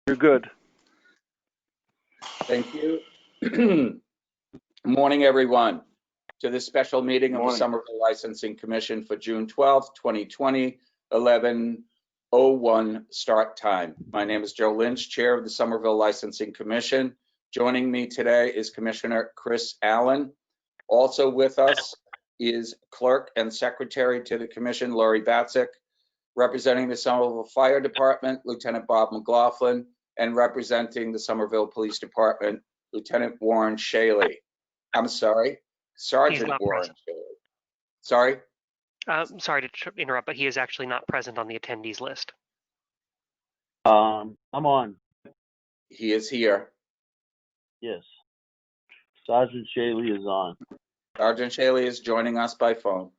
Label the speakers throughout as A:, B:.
A: You're good.
B: Thank you. Morning, everyone, to this special meeting of the Somerville Licensing Commission for June 12th, 2020, 11:01 start time. My name is Joe Lynch, Chair of the Somerville Licensing Commission. Joining me today is Commissioner Chris Allen. Also with us is Clerk and Secretary to the Commission, Lori Batzik. Representing the Somerville Fire Department, Lieutenant Bob McLaughlin, and representing the Somerville Police Department, Lieutenant Warren Shaley. I'm sorry, Sergeant Warren Shaley. Sorry?
C: Sorry to interrupt, but he is actually not present on the attendees list.
A: I'm on.
B: He is here.
A: Yes. Sergeant Shaley is on.
B: Sergeant Shaley is joining us by phone.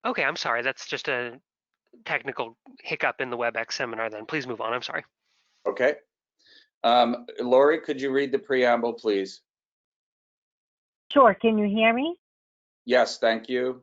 C: Okay, I'm sorry. That's just a technical hiccup in the WebEx seminar then. Please move on. I'm sorry.
B: Okay. Lori, could you read the preamble, please?
D: Sure. Can you hear me?
B: Yes, thank you.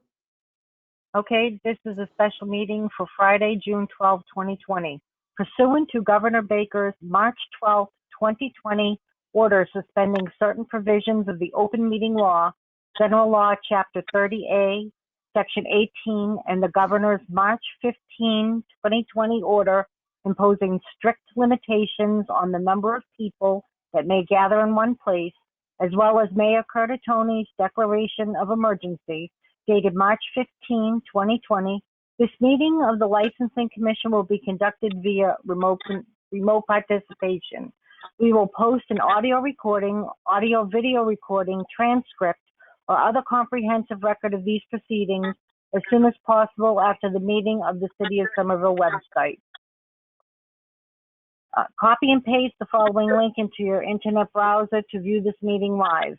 D: Okay, this is a special meeting for Friday, June 12, 2020. Pursuant to Governor Baker's March 12, 2020 order suspending certain provisions of the Open Meeting Law, General Law, Chapter 30A, Section 18, and the Governor's March 15, 2020 order imposing strict limitations on the number of people that may gather in one place, as well as Mayor Curtatoni's declaration of emergency, dated March 15, 2020, this meeting of the Licensing Commission will be conducted via remote participation. We will post an audio recording, audio-video recording, transcript, or other comprehensive record of these proceedings as soon as possible after the meeting of the City of Somerville website. Copy and paste the following link into your internet browser to view this meeting live.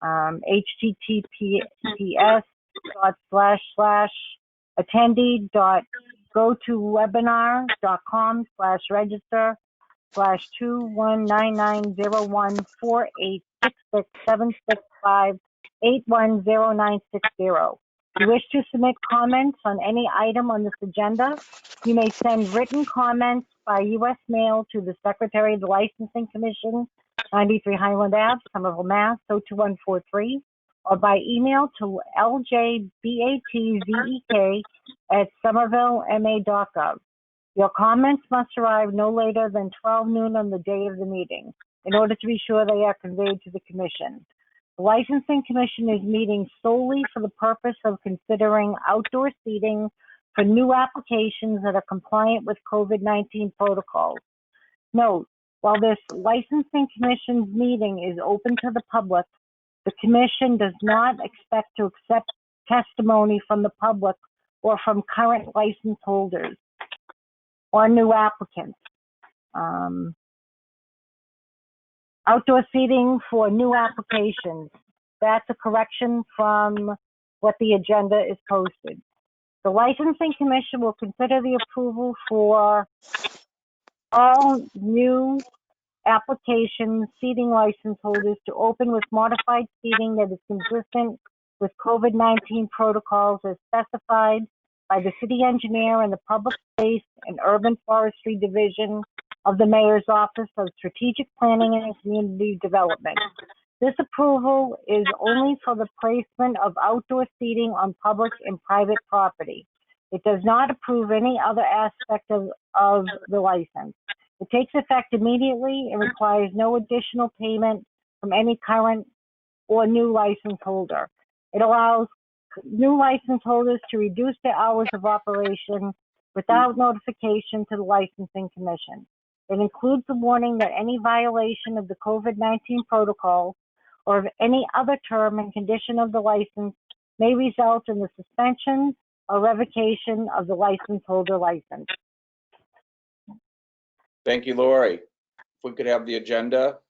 D: attendee.gotowebinar.com/register/21990148667658109660. If you wish to submit comments on any item on this agenda, you may send written comments by U.S. mail to the Secretary of the Licensing Commission, 93 Highland Ave, Somerville, Mass. 02143, or by email to ljbatzek@somervillema.gov. Your comments must arrive no later than 12 noon on the day of the meeting in order to be sure they are conveyed to the Commission. The Licensing Commission is meeting solely for the purpose of considering outdoor seating for new applications that are compliant with COVID-19 protocols. Note, while this Licensing Commission's meeting is open to the public, the Commission does not expect to accept testimony from the public or from current license holders or new applicants. Outdoor seating for new applications. That's a correction from what the agenda is posted. The Licensing Commission will consider the approval for all new applications seating license holders to open with modified seating that is consistent with COVID-19 protocols as specified by the City Engineer and the Public Space and Urban Forestry Division of the Mayor's Office of Strategic Planning and Community Development. This approval is only for the placement of outdoor seating on public and private property. It does not approve any other aspect of the license. It takes effect immediately and requires no additional payment from any current or new license holder. It allows new license holders to reduce their hours of operation without notification to the Licensing Commission. It includes the warning that any violation of the COVID-19 protocol or of any other term and condition of the license may result in the suspension or revocation of the license holder license.
B: Thank you, Lori. If we could have the agenda.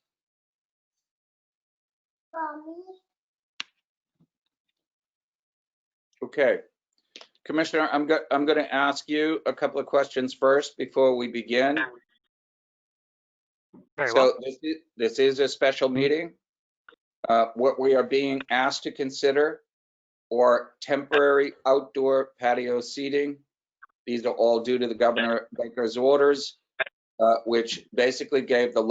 B: Okay. Commissioner, I'm going to ask you a couple of questions first before we begin.
C: Very well.
B: This is a special meeting. What we are being asked to consider are temporary outdoor patio seating. These are all due to the Governor Baker's orders. which basically gave the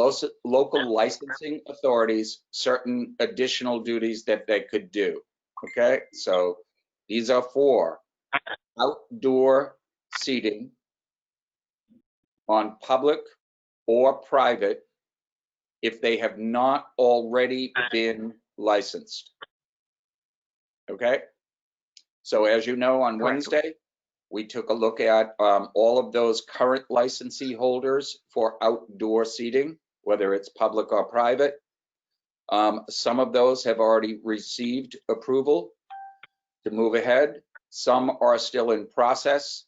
B: local licensing authorities certain additional duties that they could do. Okay, so these are for outdoor seating on public or private if they have not already been licensed. Okay, so as you know, on
C: Correct.
B: Wednesday, we took a look at all of those current licensee holders for outdoor seating, whether it's public or private. Some of those have already received approval to move ahead. Some are still in process.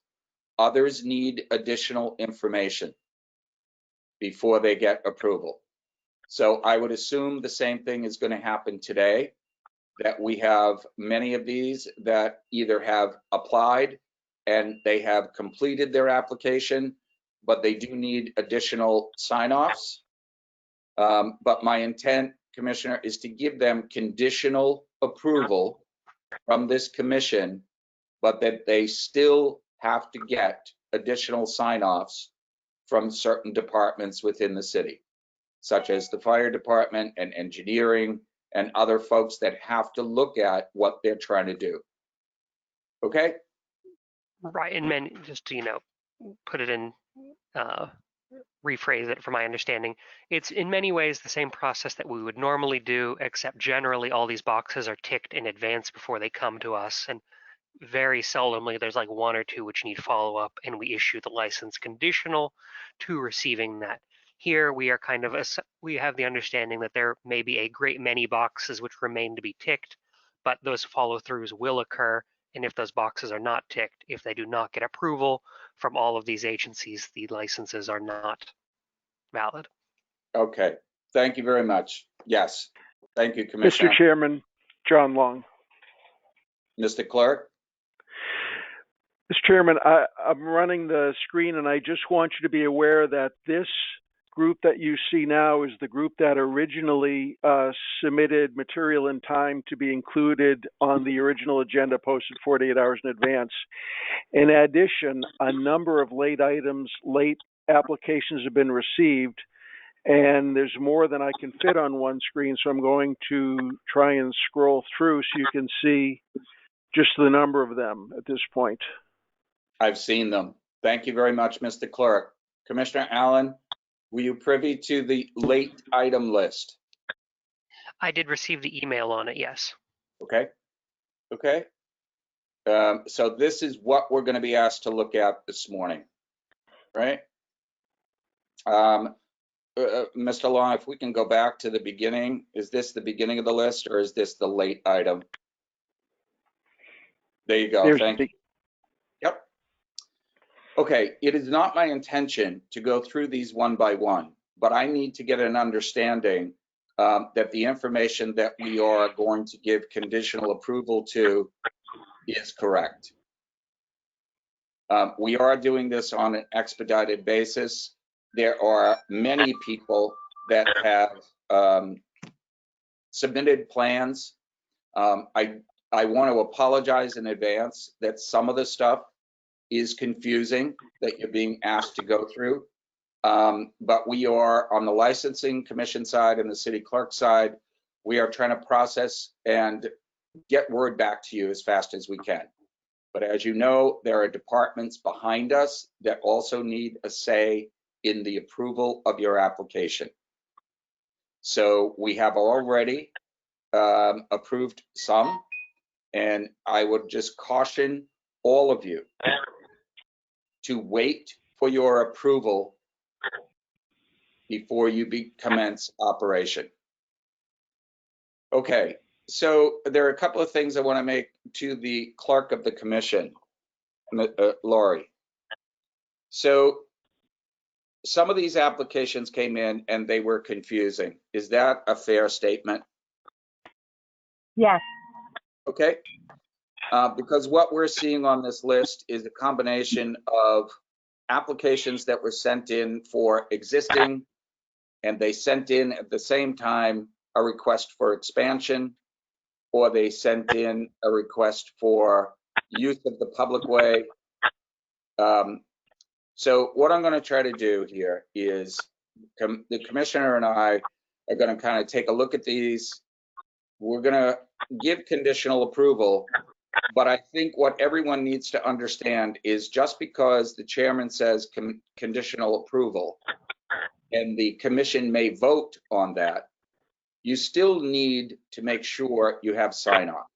B: Others need additional information before they get approval. So I would assume the same thing is going to happen today, that we have many of these that either have applied and they have completed their application, but they do need additional sign-offs. But my intent, Commissioner, is to give them conditional approval from this commission, but that they still have to get additional sign-offs from certain departments within the city, such as the fire department and engineering and other folks that have to look at what they're trying to do. Okay?
C: Right, and just to, put it in, rephrase it from my understanding, it's in many ways the same process that we would normally do, except generally all these boxes are ticked in advance before they come to us, and very seldomly there's like one or two which need follow-up, and we issue the license conditional to receiving that. Here we are we have the understanding that there may be a great many boxes which remain to be ticked, but those follow-throughs will occur. And if those boxes are not ticked, if they do not get approval from all of these agencies, the licenses are not valid.
B: Okay. Thank you very much. Yes. Thank you, Commissioner.
E: Mr. Chairman, John Long.
B: Mr. Clerk?
E: Mr. Chairman, I'm running the screen, and I just want you to be aware that this group that you see now is the group that originally submitted material in time to be included on the original agenda posted 48 hours in advance. In addition, a number of late applications have been received, and there's more than I can fit on one screen, so I'm going to try and scroll through so you can see just the number of them at this point.
B: I've seen them. Thank you very much, Mr. Clerk. Commissioner Allen, were you privy to the late item list?
C: I did receive the email on it, yes.
B: Okay. Okay. So this is what we're going to be asked to look at this morning, right? Mr. Long, if we can go back to the beginning, is this the beginning of the list or is this the late item? There you go. Thank you. Yep. Okay, it is not my intention to go through these one by one, but I need to get an understanding that the information that we are going to give conditional approval to is correct. We are doing this on an expedited basis. There are many people that have submitted plans. I want to apologize in advance that some of the stuff is confusing that you're being asked to go through. But we are on the licensing commission side and the city clerk side, we are trying to process and get word back to you as fast as we can. But as you know, there are departments behind us that also need a say in the approval of your application. So we have already approved some, and I would just caution all of you to wait for your approval before you commence operation. Okay, so there are a couple of things I want to make to the clerk of the commission, Lori. So some of these applications came in and they were confusing. Is that a fair statement?
D: Yes.
B: Okay. Because what we're seeing on this list is a combination of applications that were sent in for existing, and they sent in at the same time a request for expansion, or they sent in a request for use of the public way. So what I'm going to try to do here is the commissioner and I are going to kind of take a look at these. We're going to give conditional approval, but I think what everyone needs to understand is just because the chairman says conditional approval and the commission may vote on that, you still need to make sure you have sign off.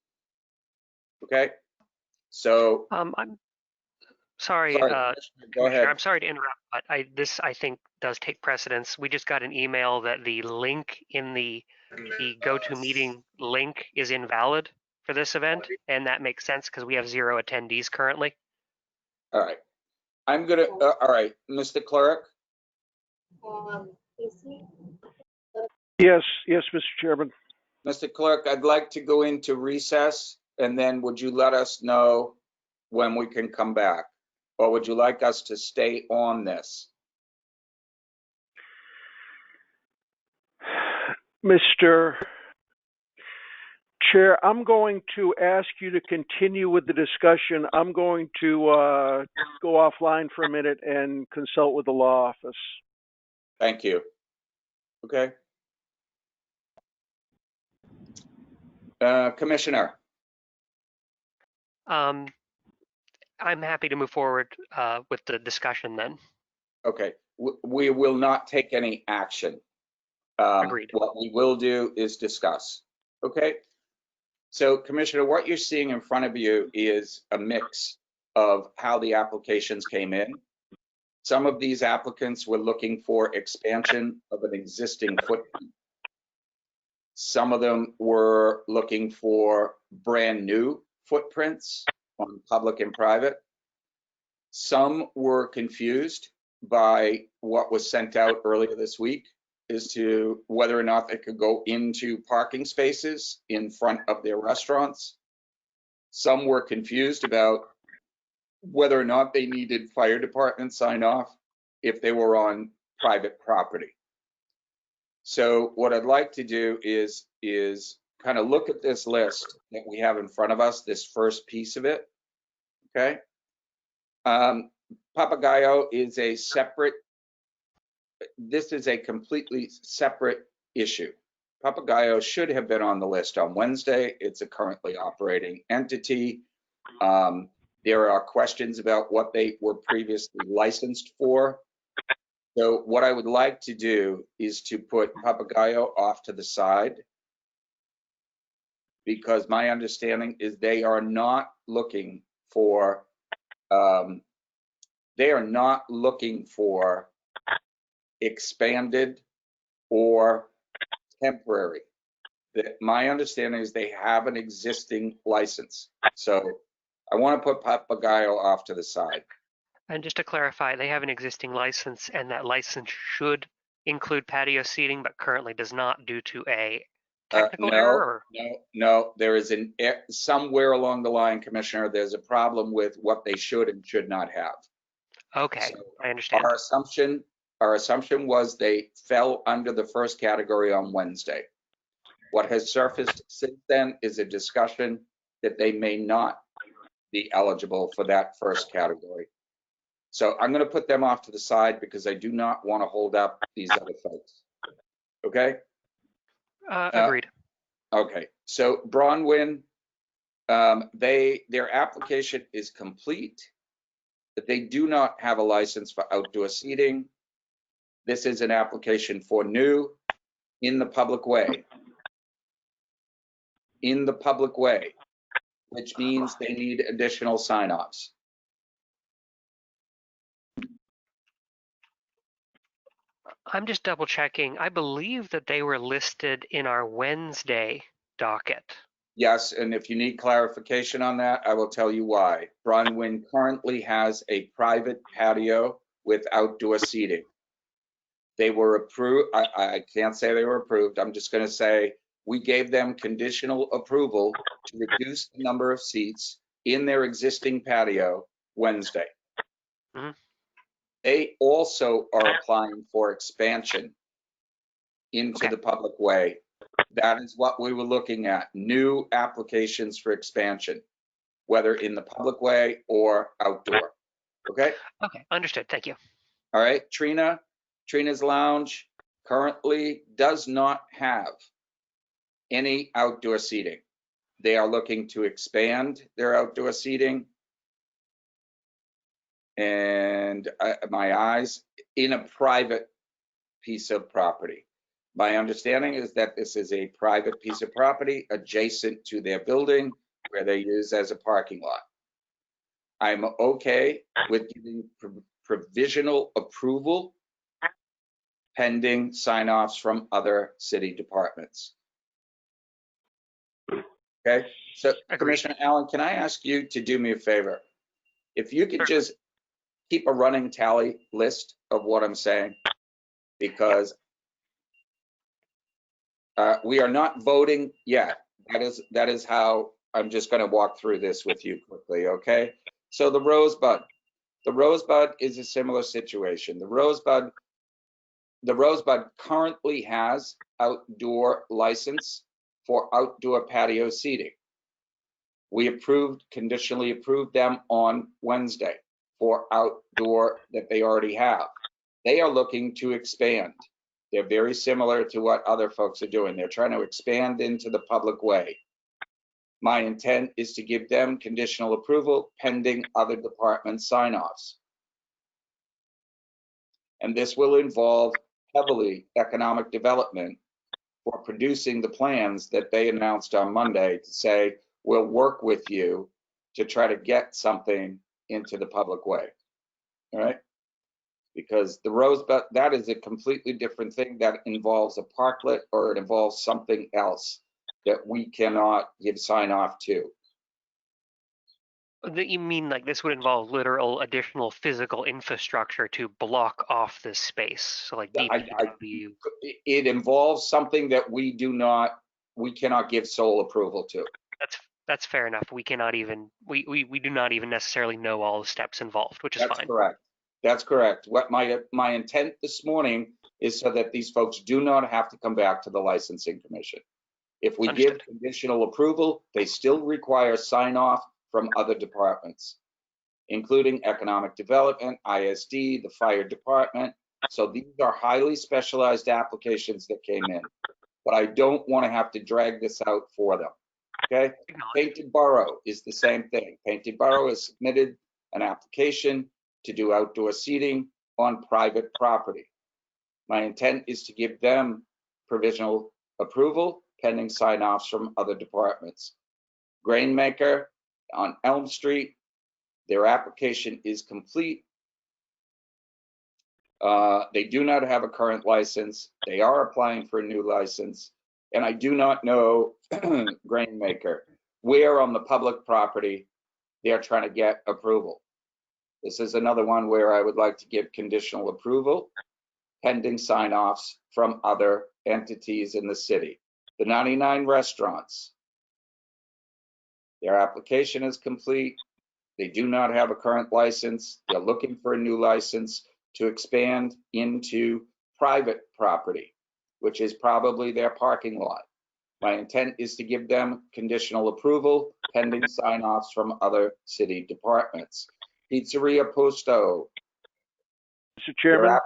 B: Okay? So,
C: I'm sorry,
B: sorry, Commissioner, go
C: Commissioner,
B: ahead.
C: I'm sorry to interrupt, but this I think does take precedence. We just got an email that the link in the GoToMeeting link is invalid for this event, and that makes sense because we have 0 attendees currently.
B: All right. I'm gonna, all right, Mr. Clerk,
E: Yes, Mr. Chairman.
B: Mr. Clerk, I'd like to go into recess, and then would you let us know when we can come back? Or would you like us to stay on this?
E: Mr. Chair, I'm going to ask you to continue with the discussion. I'm going to go offline for a minute and consult with the law office.
B: Thank you. Okay. Commissioner,
C: I'm happy to move forward with the discussion then.
B: okay, we will not take any action.
C: Agreed.
B: What we will do is discuss. Okay. So, Commissioner, what you're seeing in front of you is a mix of how the applications came in. Some of these applicants were looking for expansion of an existing footprint. Some of them were looking for brand new footprints on public and private. Some were confused by what was sent out earlier this week as to whether or not they could go into parking spaces in front of their restaurants. Some were confused about whether or not they needed fire department sign off if they were on private property. So what I'd like to do is kind of look at this list that we have in front of us, this first piece of it, okay? Papagayo is a separate, this is a completely separate issue. Papagayo should have been on the list on Wednesday. It's a currently operating entity. There are questions about what they were previously licensed for. So what I would like to do is to put Papagayo off to the side, because my understanding is they are not looking for expanded or temporary. My understanding is they have an existing license. So I want to put Papagayo off to the side.
C: And just to clarify, they have an existing license, and that license should include patio seating, but currently does not due to a technical error?
B: No. There is somewhere along the line, Commissioner, there's a problem with what they should and should not have.
C: Okay,
B: So
C: I understand.
B: Our assumption was they fell under the first category on Wednesday. What has surfaced since then is a discussion that they may not be eligible for that first category. So I'm going to put them off to the side because I do not want to hold up these other folks. Okay?
C: Agreed.
B: Okay. So Bronwyn, their application is complete, but they do not have a license for outdoor seating. This is an application for new in the public way. In the public way, which means they need additional sign-offs.
C: I'm just double checking. I believe that they were listed in our Wednesday docket.
B: Yes, and if you need clarification on that, I will tell you why. Bronwyn currently has a private patio with outdoor seating. They were approved. I can't say they were approved. I'm just going to say we gave them conditional approval to reduce the number of seats in their existing patio Wednesday.
C: Mm-hmm.
B: They also are applying for expansion into the public way. That is what we were looking at, new applications for expansion, whether in the public way or outdoor. Okay?
C: Okay, understood. Thank you.
B: All right, Trina's Lounge currently does not have any outdoor seating. They are looking to expand their outdoor seating. And my eyes in a private piece of property. My understanding is that this is a private piece of property adjacent to their building where they use as a parking lot. I'm okay with giving provisional approval pending sign-offs from other city departments. Okay, so
C: Agreed.
B: Commissioner Allen, can I ask you to do me a favor? If you could just keep a running tally list of what I'm saying, because we are not voting yet. That is how I'm just going to walk through this with you quickly, okay? So the Rosebud is a similar situation. The Rosebud currently has outdoor license for outdoor patio seating. We conditionally approved them on Wednesday for outdoor that they already have. They are looking to expand. They're very similar to what other folks are doing. They're trying to expand into the public way. My intent is to give them conditional approval pending other department sign-offs. And this will involve heavily economic development for producing the plans that they announced on Monday to say, we'll work with you to try to get something into the public way. All right? Because the Rosebud, that is a completely different thing that involves a parklet or it involves something else that we cannot give sign off to.
C: You mean like this would involve literal additional physical infrastructure to block off this space? So like DPW.
B: It involves something that we cannot give sole approval to.
C: That's fair enough. We cannot even we do not even necessarily know all the steps involved, which is
B: That's
C: fine.
B: correct. That's correct. What my intent this morning is so that these folks do not have to come back to the licensing commission. If we
C: Understood.
B: give conditional approval, they still require sign off from other departments, including economic development, ISD, the fire department. So these are highly specialized applications that came in, but I don't want to have to drag this out for them. Okay. Painted Borough is the same thing. Painted Borough has submitted an application to do outdoor seating on private property. My intent is to give them provisional approval pending sign-offs from other departments. Grainmaker on Elm Street, their application is complete. They do not have a current license. They are applying for a new license. And I do not know Grainmaker, where on the public property they are trying to get approval. This is another one where I would like to give conditional approval pending sign-offs from other entities in the city. The 99 restaurants, their application is complete. They do not have a current license. They're looking for a new license to expand into private property, which is probably their parking lot. My intent is to give them conditional approval pending sign-offs from other city departments. Pizzeria Posto.
E: Mr. Chairman?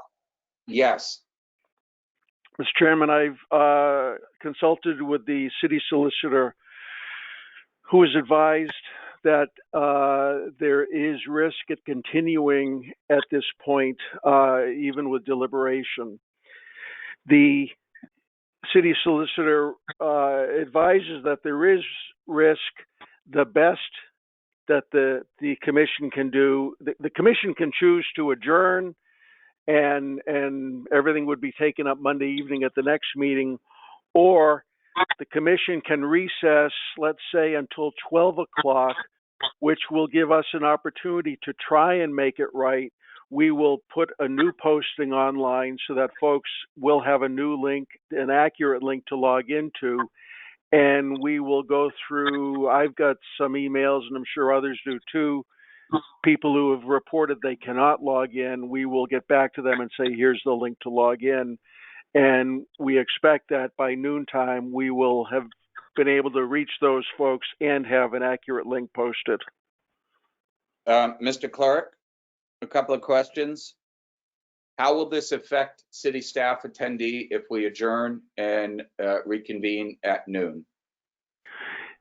B: Yes.
E: Mr. Chairman, I've consulted with the city solicitor who has advised that there is risk at continuing at this point, even with deliberation. The city solicitor advises that there is risk. The best that the commission can do, the commission can choose to adjourn and everything would be taken up Monday evening at the next meeting, or the commission can recess, let's say, until 12 o'clock, which will give us an opportunity to try and make it right. We will put a new posting online so that folks will have a new link, an accurate link to log into, and we will go through, I've got some emails, and I'm sure others do too, people who have reported they cannot log in. We will get back to them and say, here's the link to log in. And we expect that by noontime, we will have been able to reach those folks and have an accurate link posted.
B: Mr. Clerk, a couple of questions. How will this affect city staff attendee if we adjourn and reconvene at noon?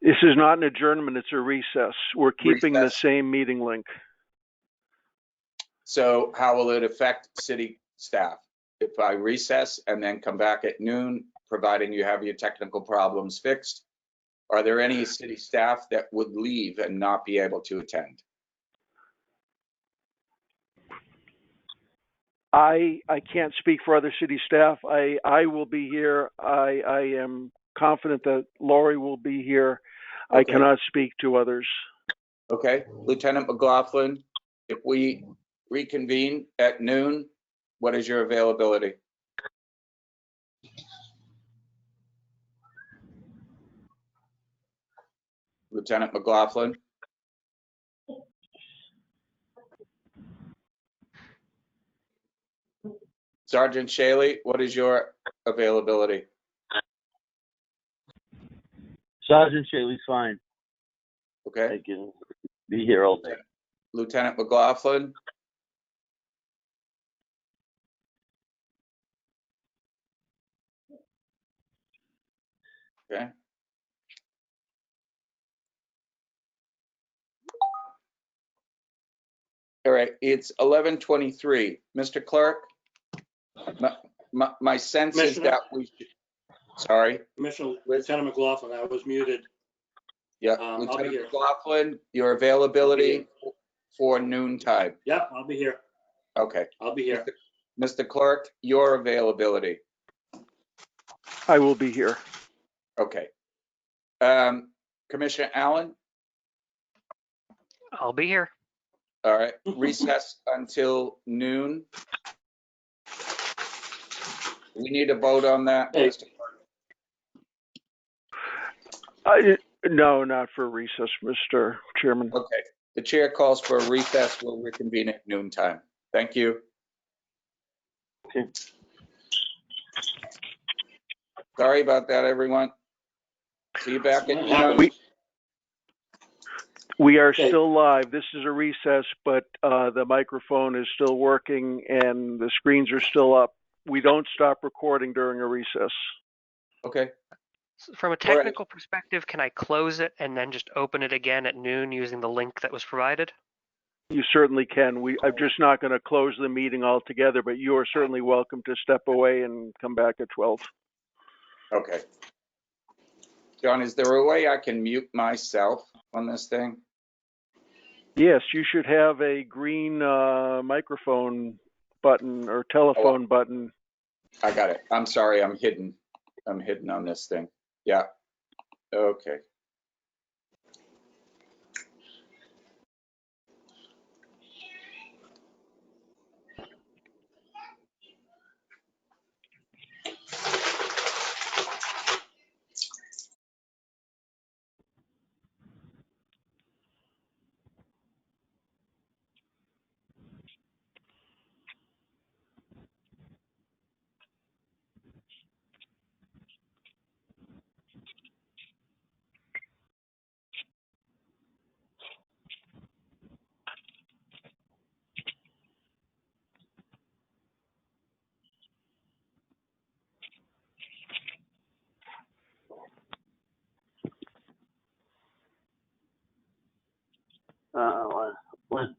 E: This is not an adjournment, it's a recess. We're keeping the
B: Recess.
E: same meeting link.
B: So how will it affect city staff? If I recess and then come back at noon, providing you have your technical problems fixed, are there any city staff that would leave and not be able to attend?
E: I can't speak for other city staff. I will be here. I am confident that Lori will be here. I
B: Okay.
E: cannot speak to others.
B: Okay, Lieutenant McLaughlin, if we reconvene at noon, what is your availability? Lieutenant McLaughlin? Sergeant Shaley, what is your availability?
A: Sergeant Shaley's fine.
B: Okay,
A: I can be here all day.
B: Lieutenant McLaughlin? Okay. All right, it's 11:23. Mr. Clerk, my sense is
F: Commissioner?
B: that we should, sorry,
F: Commissioner Lieutenant McLaughlin, I was muted.
B: yeah,
F: I'll be
B: Lieutenant
F: here.
B: McLaughlin, your availability for noon time.
F: Yeah, I'll be here.
B: Okay.
F: I'll be here.
B: Mr. Clerk, your availability.
E: I will be here.
B: Okay. Commissioner Allen,
C: I'll be here.
B: all right, recess until noon. We need a vote on that,
F: Hey.
B: Mr. Clerk.
E: No, not for recess, Mr. Chairman.
B: Okay, the chair calls for a recess. We'll reconvene at noon time. Thank you.
A: Okay.
B: Sorry about that, everyone. See you back at
F: What
B: noon.
F: happened?
E: We are
F: Okay.
E: still live. This is a recess, but the microphone is still working and the screens are still up. We don't stop recording during a recess.
B: Okay,
C: From a
B: right.
C: technical perspective, can I close it and then just open it again at noon using the link that was provided?
E: You certainly can. I'm just not going to close the meeting altogether, but you are certainly welcome to step away and come back at 12.
B: okay. John, is there a way I can mute myself on this thing?
E: Yes, you should have a green microphone button or telephone button.
B: I got it. I'm sorry, I'm hidden. I'm hidden on this thing. Yeah. Okay.
A: When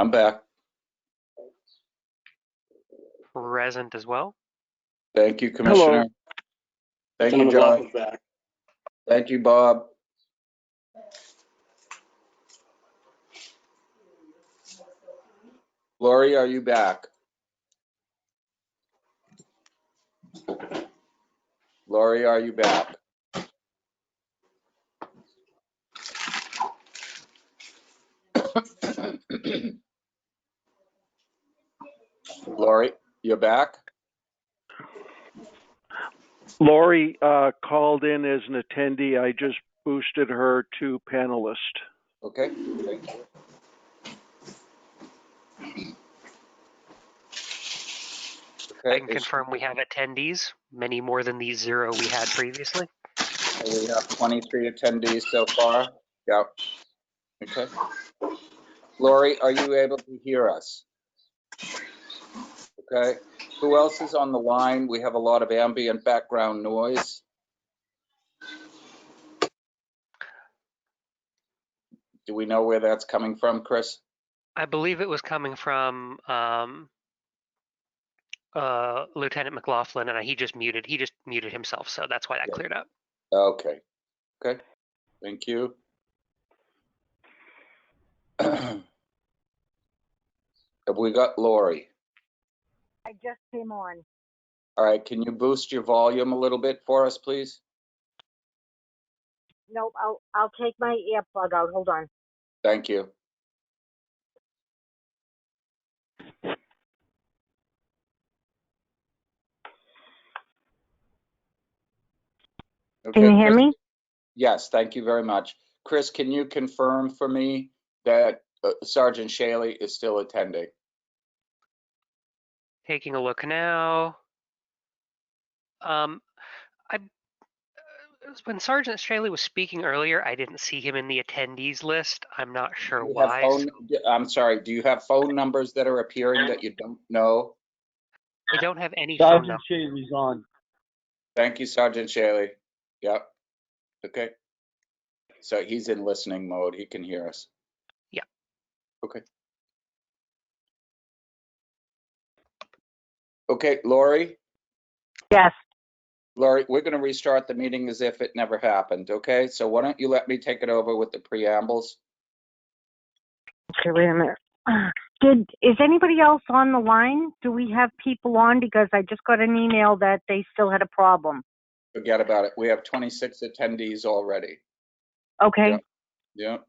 B: I'm back.
C: Present as well.
B: Thank you, Commissioner. Thank you,
F: Lieutenant
B: John.
F: McLaughlin's back.
B: Thank you, Bob. Lori, are you back? Lori, are you back? Lori, you're back?
E: Lori called in as an attendee. I just boosted her to panelist.
B: Okay, thank you.
C: I
B: Okay,
C: can confirm we have attendees, many more than the 0 we had previously.
B: we have 23 attendees so far. Yep. Okay. Lori, are you able to hear us? Okay. Who else is on the line? We have a lot of ambient background noise. Do we know where that's coming from, Chris?
C: I believe it was coming from Lieutenant McLaughlin, and he just muted himself, so that's why that
B: Yeah.
C: cleared up.
B: Okay. Okay. Thank you. Have we got Lori?
D: I just came on.
B: All right. Can you boost your volume a little bit for us, please?
D: Nope, I'll take my earplug out. Hold on.
B: Thank you. Okay,
D: Can you hear
B: Chris?
D: me?
B: Yes, thank you very much. Chris, can you confirm for me that Sergeant Shaley is still attending?
C: Taking a look now. When Sergeant Straley was speaking earlier, I didn't see him in the attendees list. I'm not sure
B: Do you have
C: why.
B: I'm sorry, do you have phone numbers that are appearing that you don't know?
C: I don't have any phone
A: Sergeant
C: number.
A: Shaley's on.
B: Thank you, Sergeant Shaley. Yep. Okay. So he's in listening mode. He can hear us.
C: Yeah.
B: Okay. Okay, Lori?
D: Yes.
B: Lori, we're going to restart the meeting as if it never happened, okay? So why don't you let me take it over with the preambles?
D: Okay, wait a minute. Is anybody else on the line? Do we have people on? Because I just got an email that they still had a problem.
B: Forget about it. We have 26 attendees already.
D: Okay.
B: Yep. Yep.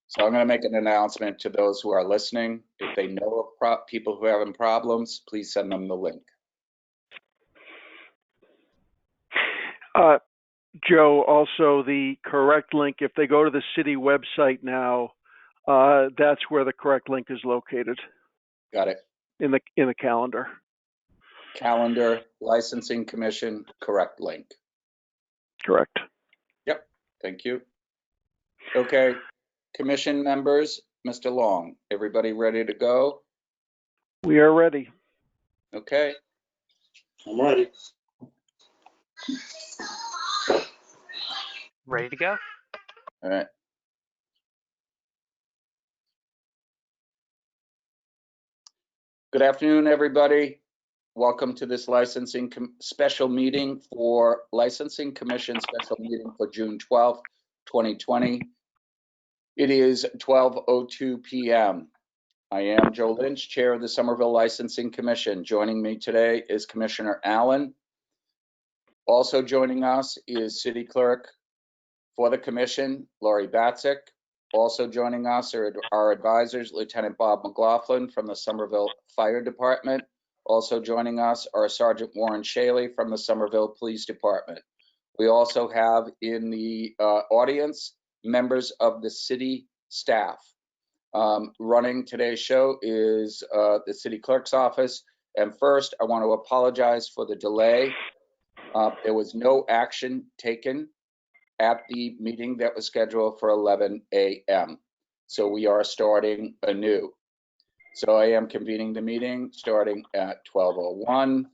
B: So I'm going to make an announcement to those who are listening. If they know of people who are having problems, please send them the link.
E: Joe, also the correct link, if they go to the city website now, that's where the correct link is located
B: Got it.
E: in the calendar.
B: Calendar, Licensing Commission, correct link.
E: Correct.
B: Yep. Thank you. Okay. Commission members, Mr. Long, everybody ready to go?
E: We are ready.
B: Okay.
F: I'm ready.
C: Ready to go?
B: All right. Good afternoon, everybody. Welcome to this licensing special meeting for Licensing Commission special meeting for June 12th, 2020. It is 12:02 p.m. I am Joe Lynch, Chair of the Somerville Licensing Commission. Joining me today is Commissioner Allen. Also joining us is City Clerk for the Commission, Lori Batzik. Also joining us are our advisors, Lieutenant Bob McLaughlin from the Somerville Fire Department. Also joining us are Sergeant Warren Shaley from the Somerville Police Department. We also have in the audience members of the city staff. Running today's show is the city clerk's office. And first, I want to apologize for the delay. There was no action taken at the meeting that was scheduled for 11 a.m. So we are starting anew. So I am convening the meeting starting at 12:01.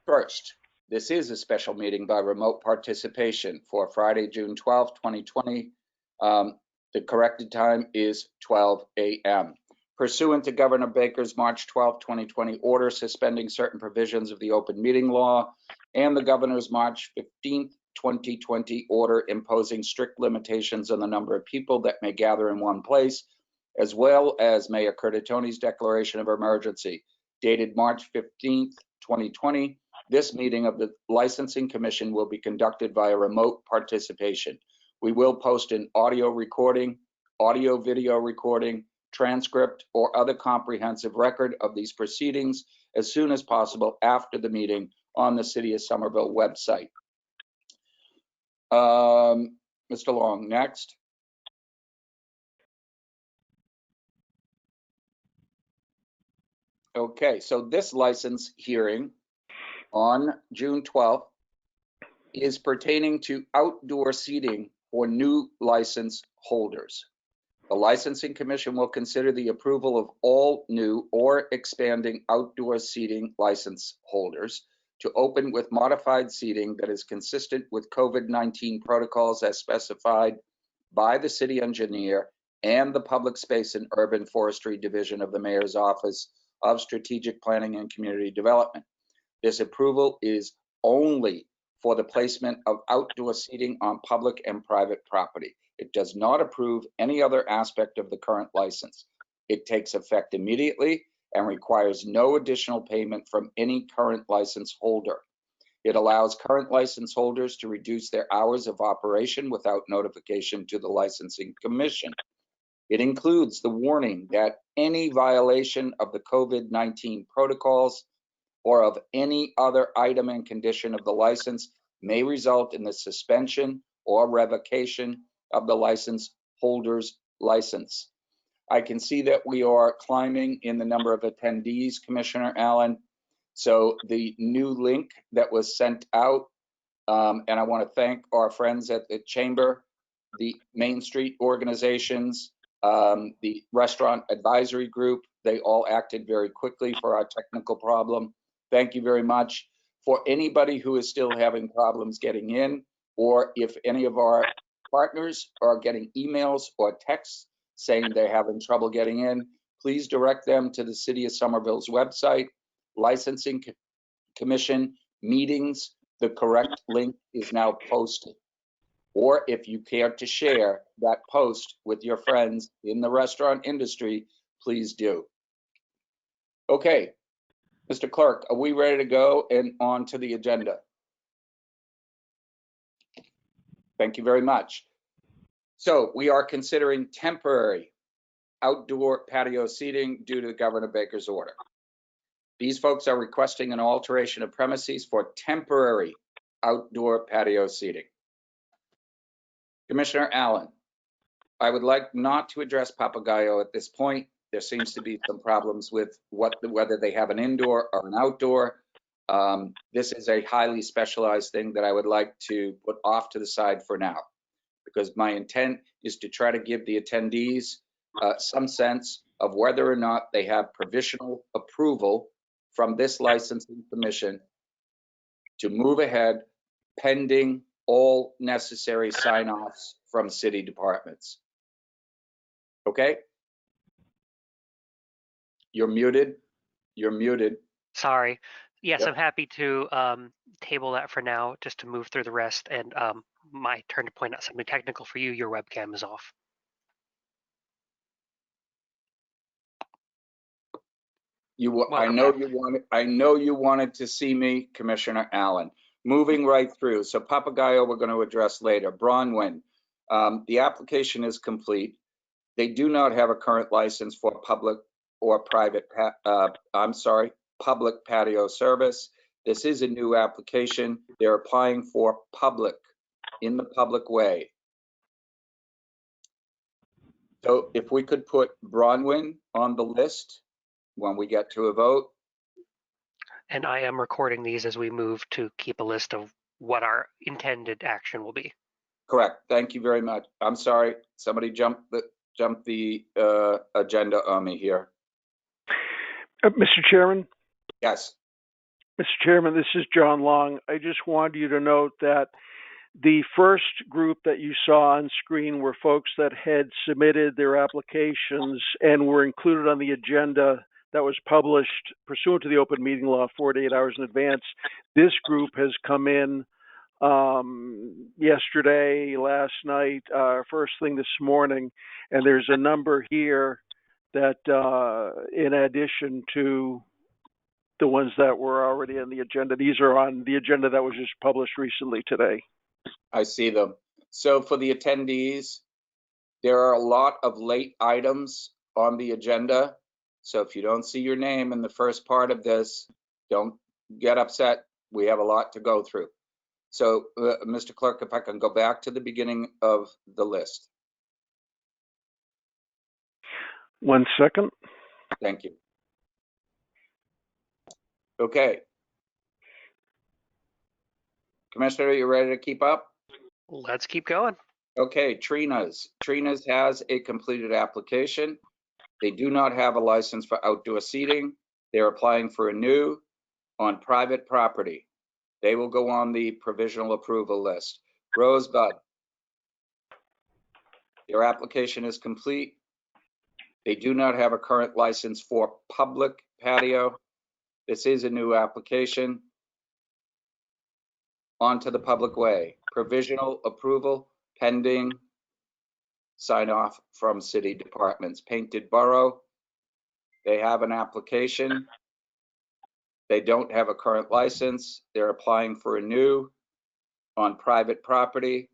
B: First, this is a special meeting by remote participation for Friday, June 12th, 2020. The corrected time is 12 a.m. Pursuant to Governor Baker's March 12, 2020 order suspending certain provisions of the open meeting law and the governor's March 15, 2020 order imposing strict limitations on the number of people that may gather in one place, as well as Mayor Curtatoni's declaration of emergency, dated March 15, 2020, this meeting of the Licensing Commission will be conducted via remote participation. We will post an audio recording, audio-video recording, transcript, or other comprehensive record of these proceedings as soon as possible after the meeting on the City of Somerville website. Mr. Long, next. Okay, so this license hearing on June 12th is pertaining to outdoor seating for new license holders. The Licensing Commission will consider the approval of all new or expanding outdoor seating license holders to open with modified seating that is consistent with COVID-19 protocols as specified by the city engineer and the Public Space and Urban Forestry Division of the Mayor's Office of Strategic Planning and Community Development. This approval is only for the placement of outdoor seating on public and private property. It does not approve any other aspect of the current license. It takes effect immediately and requires no additional payment from any current license holder. It allows current license holders to reduce their hours of operation without notification to the Licensing Commission. It includes the warning that any violation of the COVID-19 protocols or of any other item and condition of the license may result in the suspension or revocation of the license holder's license. I can see that we are climbing in the number of attendees, Commissioner Allen. So the new link that was sent out, and I want to thank our friends at the Chamber, the Main Street organizations, the Restaurant Advisory Group, they all acted very quickly for our technical problem. Thank you very much. For anybody who is still having problems getting in, or if any of our partners are getting emails or texts saying they're having trouble getting in, please direct them to the City of Somerville's website, Licensing Commission meetings. The correct link is now posted. Or if you care to share that post with your friends in the restaurant industry, please do. Okay, Mr. Clerk, are we ready to go and on to the agenda? Thank you very much. So we are considering temporary outdoor patio seating due to Governor Baker's order. These folks are requesting an alteration of premises for temporary outdoor patio seating. Commissioner Allen, I would like not to address Papagayo at this point. There seems to be some problems with whether they have an indoor or an outdoor. This is a highly specialized thing that I would like to put off to the side for now, because my intent is to try to give the attendees some sense of whether or not they have provisional approval from this licensing commission to move ahead pending all necessary sign-offs from city departments. Okay? You're muted. You're muted.
C: Sorry. Yes,
B: Yep.
C: I'm happy to table that for now, just to move through the rest. And my turn to point out something technical for you. Your webcam is off.
B: I know you wanted to see me, Commissioner Allen. Moving right through. So Papagayo, we're going to address later. Bronwyn, the application is complete. They do not have a current license for public or private, public patio service. This is a new application. They're applying for public, in the public way. So if we could put Bronwyn on the list when we get to a vote.
C: And I am recording these as we move to keep a list of what our intended action will be.
B: Correct. Thank you very much. I'm sorry. Somebody jumped the agenda on me here.
E: Mr. Chairman?
B: Yes.
E: Mr. Chairman, this is John Long. I just wanted you to note that The first group that you saw on screen were folks that had submitted their applications and were included on the agenda that was published pursuant to the open meeting law 48 hours in advance. This group has come in yesterday, last night, first thing this morning, and there's a number here that in addition to the ones that were already on the agenda, these are on the agenda that was just published recently today.
B: I see them. So for the attendees, there are a lot of late items on the agenda. So if you don't see your name in the first part of this, don't get upset. We have a lot to go through. So, Mr. Clerk, if I can go back to the beginning of the list.
E: 1 second.
B: Thank you. Okay. Commissioner, you ready to keep up?
C: Let's keep going.
B: Okay, Trina's. Trina's has a completed application. They do not have a license for outdoor seating. They're applying for a new on private property. They will go on the provisional approval list. Rosebud. Their application is complete. They do not have a current license for public patio. This is a new application. Onto the public way. Provisional approval pending sign off from city departments. Painted Borough. They have an application. They don't have a current license. They're applying for a new on private property.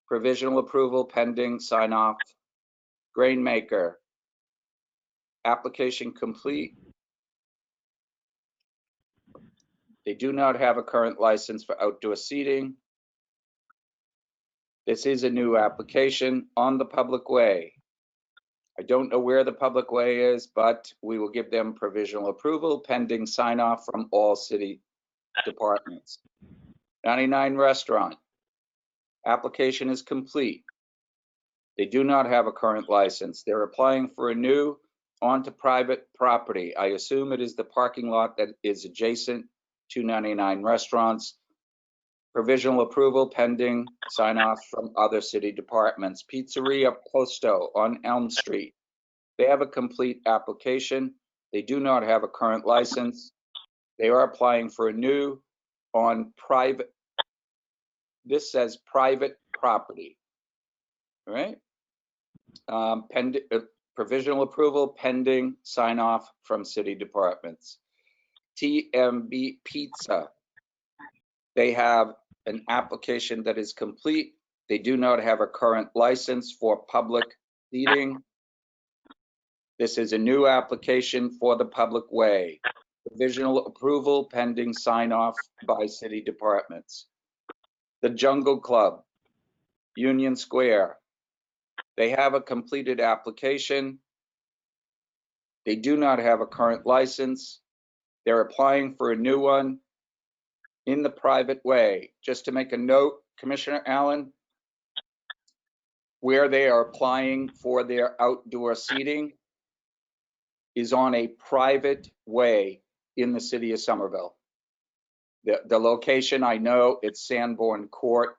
B: Provisional approval pending sign off. Grainmaker. Application complete. They do not have a current license for outdoor seating. This is a new application on the public way. I don't know where the public way is, but we will give them provisional approval pending sign off from all city departments. 99 Restaurant. Application is complete. They do not have a current license. They're applying for a new onto private property. I assume it is the parking lot that is adjacent to 99 Restaurants. Provisional approval pending sign off from other city departments. Pizzeria Posto on Elm Street. They have a complete application. They do not have a current license. They are applying for a new on private. This says private property, all right? Provisional approval pending sign off from city departments. TMB Pizza. They have an application that is complete. They do not have a current license for public seating. This is a new application for the public way. Provisional approval pending sign off by city departments. The Jungle Club, Union Square. They have a completed application. They do not have a current license. They're applying for a new one in the private way. Just to make a note, Commissioner Allen, where they are applying for their outdoor seating is on a private way in the city of Somerville. The location, I know it's Sanborn Court,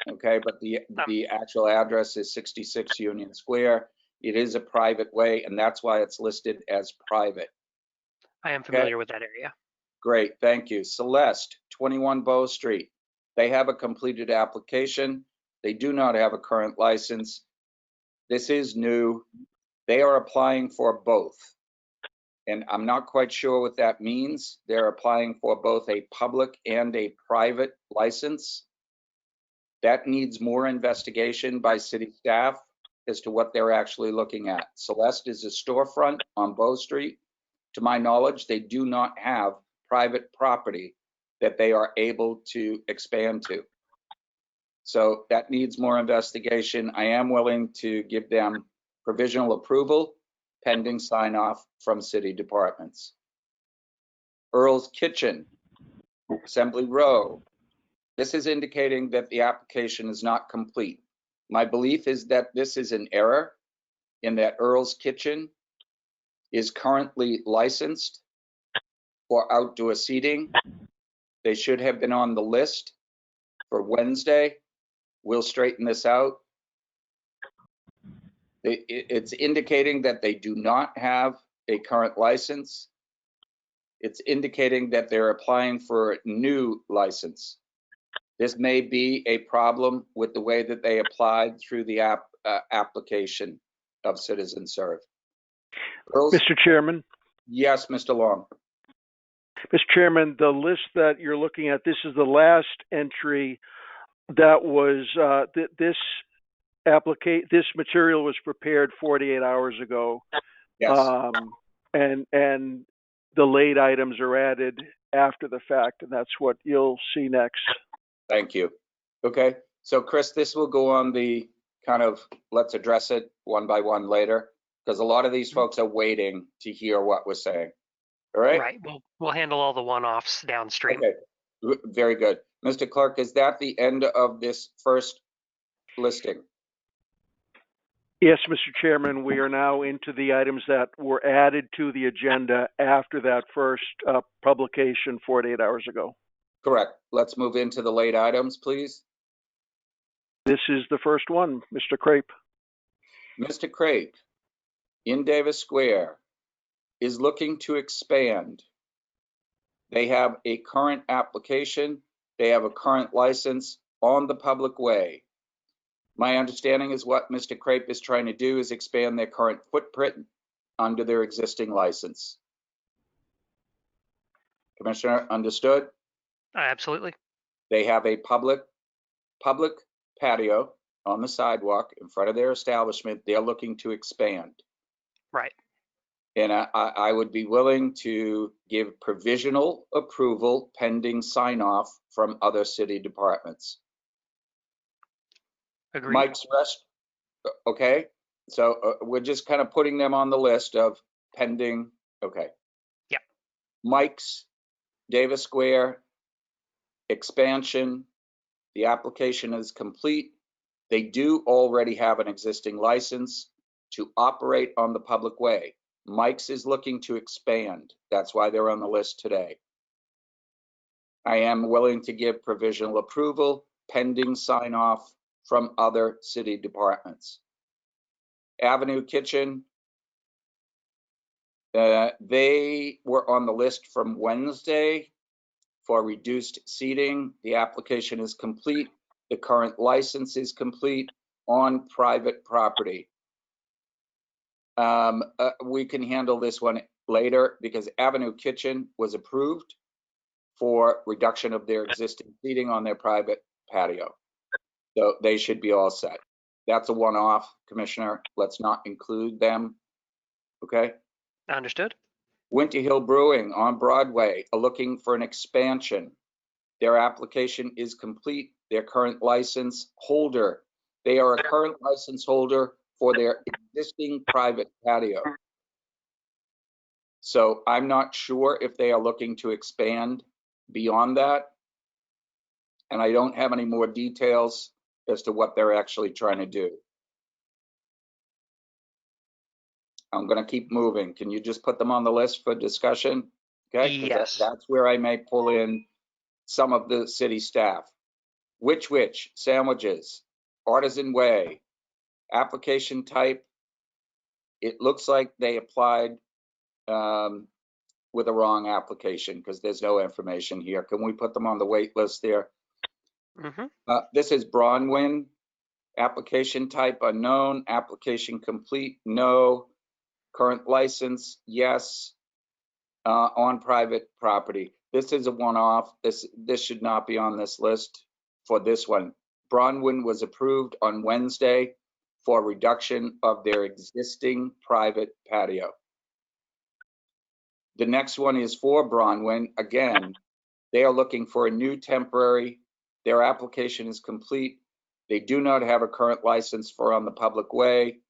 B: okay, but the actual address is 66 Union Square. It is a private way, and that's why it's listed as private.
C: I am familiar with that area.
B: Great, thank you. Celeste, 21 Bow Street. They have a completed application. They do not have a current license. This is new. They are applying for both. And I'm not quite sure what that means. They're applying for both a public and a private license. That needs more investigation by city staff as to what they're actually looking at. Celeste is a storefront on Bow Street. To my knowledge, they do not have private property that they are able to expand to. So that needs more investigation. I am willing to give them provisional approval pending sign off from city departments. Earl's Kitchen, Assembly Row. This is indicating that the application is not complete. My belief is that this is an error in that Earl's Kitchen is currently licensed for outdoor seating. They should have been on the list for Wednesday. We'll straighten this out. It's indicating that they do not have a current license. It's indicating that they're applying for a new license. This may be a problem with the way that they applied through the application of Citizen Serve. Earls?
E: Mr. Chairman,
B: Yes, Mr. Long.
E: Mr. Chairman, the list that you're looking at, this is the last entry that was, this material was prepared 48 hours ago.
B: Yes,
E: And the late items are added after the fact, and that's what you'll see next.
B: thank you. Okay, so Chris, this will go on the kind of, let's address it one by one later, because a lot of these folks are waiting to hear what we're saying. All right?
C: Right. We'll handle all the one-offs downstream.
B: Okay, very good. Mr. Clerk, is that the end of this first listing?
E: Yes, Mr. Chairman, we are now into the items that were added to the agenda after that first publication 48 hours ago.
B: Correct. Let's move into the late items, please.
E: This is the first one, Mr. Crape.
B: Mr. Craig, in Davis Square, is looking to expand. They have a current application. They have a current license on the public way. My understanding is what Mr. Crape is trying to do is expand their current footprint under their existing license. Commissioner, understood?
C: Absolutely.
B: They have a public patio on the sidewalk in front of their establishment. They're looking to expand.
C: Right.
B: And I would be willing to give provisional approval pending sign off from other city departments.
C: Agreed.
B: Mike's Rest, okay? So we're just kind of putting them on the list of pending, okay.
C: Yeah.
B: Mike's, Davis Square, expansion, the application is complete. They do already have an existing license to operate on the public way. Mike's is looking to expand. That's why they're on the list today. I am willing to give provisional approval pending sign off from other city departments. Avenue Kitchen, they were on the list from Wednesday for reduced seating. The application is complete. The current license is complete on private property. We can handle this one later because Avenue Kitchen was approved for reduction of their existing seating on their private patio. So they should be all set. That's a one-off, Commissioner. Let's not include them. Okay?
C: Understood.
B: Winter Hill Brewing on Broadway are looking for an expansion. Their application is complete. Their current license holder. They are a current license holder for their existing private patio. So I'm not sure if they are looking to expand beyond that. And I don't have any more details as to what they're actually trying to do. I'm going to keep moving. Can you just put them on the list for discussion? Okay, 'cause
C: Yes.
B: that's where I may pull in some of the city staff. Which Sandwiches, Artisan Way, application type. It looks like they applied with a wrong application because there's no information here. Can we put them on the wait list there?
C: Mm-hmm.
B: This is Bronwyn, application type unknown, application complete, no. Current license, yes. On private property. This is a one-off. This should not be on this list for this one. Bronwyn was approved on Wednesday for reduction of their existing private patio. The next one is for Bronwyn. Again, they are looking for a new temporary. Their application is complete. They do not have a current license for on the public way.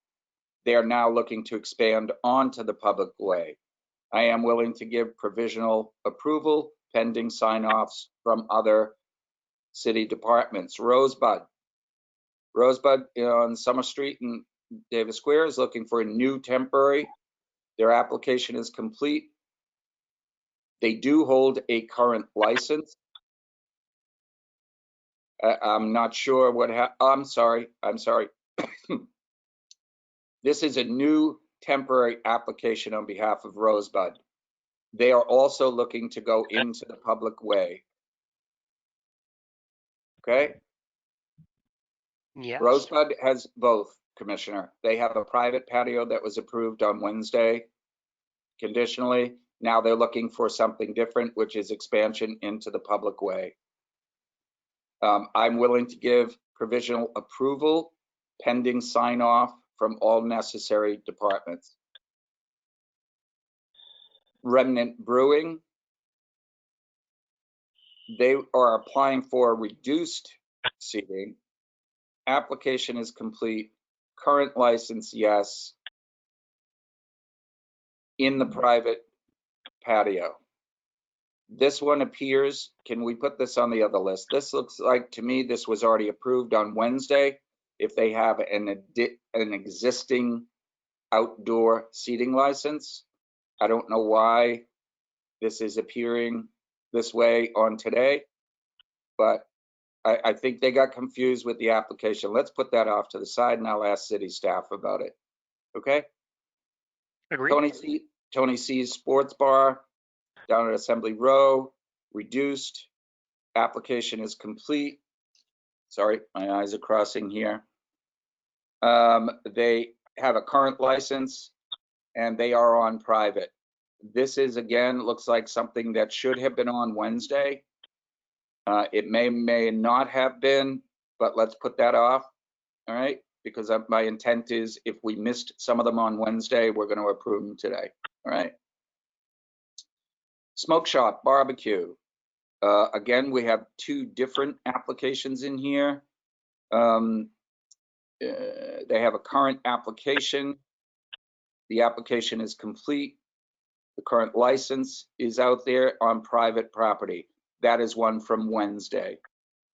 B: They are now looking to expand onto the public way. I am willing to give provisional approval pending sign-offs from other city departments. Rosebud on Summer Street in Davis Square is looking for a new temporary. Their application is complete. They do hold a current license. I'm not sure what I'm sorry. This is a new temporary application on behalf of Rosebud. They are also looking to go into the public way. Okay?
C: Yes.
B: Rosebud has both, Commissioner. They have a private patio that was approved on Wednesday conditionally. Now they're looking for something different, which is expansion into the public way. I'm willing to give provisional approval pending sign off from all necessary departments. Remnant Brewing, they are applying for reduced seating. Application is complete. Current license, yes. In the private patio. This one appears, can we put this on the other list? This looks like, to me, this was already approved on Wednesday. If they have an existing outdoor seating license, I don't know why this is appearing this way on today, but I think they got confused with the application. Let's put that off to the side and I'll ask city staff about it. Okay?
C: Agreed.
B: Tony C's Sports Bar down at Assembly Row, reduced. Application is complete. Sorry, my eyes are crossing here. They have a current license and they are on private. This is, again, looks like something that should have been on Wednesday. It may not have been, but let's put that off, all right? Because my intent is if we missed some of them on Wednesday, we're going to approve them today, all right? Smoke Shop Barbecue. Again, we have two different applications in here. They have a current application. The application is complete. The current license is out there on private property. That is one from Wednesday.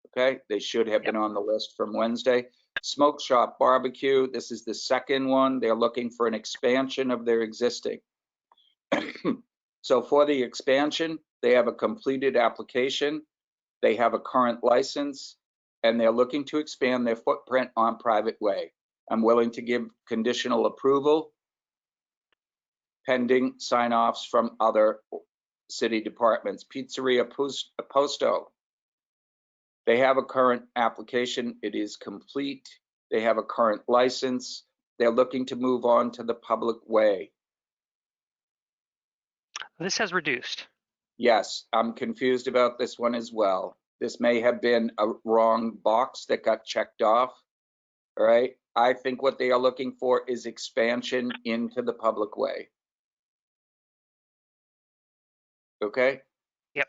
B: Okay, they should have been on the list from Wednesday. Smoke Shop Barbecue, this is the second one. They're looking for an expansion of their existing. So for the expansion, they have a completed application. They have a current license and they're looking to expand their footprint on private way. I'm willing to give conditional approval pending sign-offs from other city departments. Pizzeria Posto. They have a current application. It is complete. They have a current license. They're looking to move on to the public way.
C: This has reduced.
B: Yes, I'm confused about this one as well. This may have been a wrong box that got checked off. All right. I think what they are looking for is expansion into the public way. Okay.
C: Yep.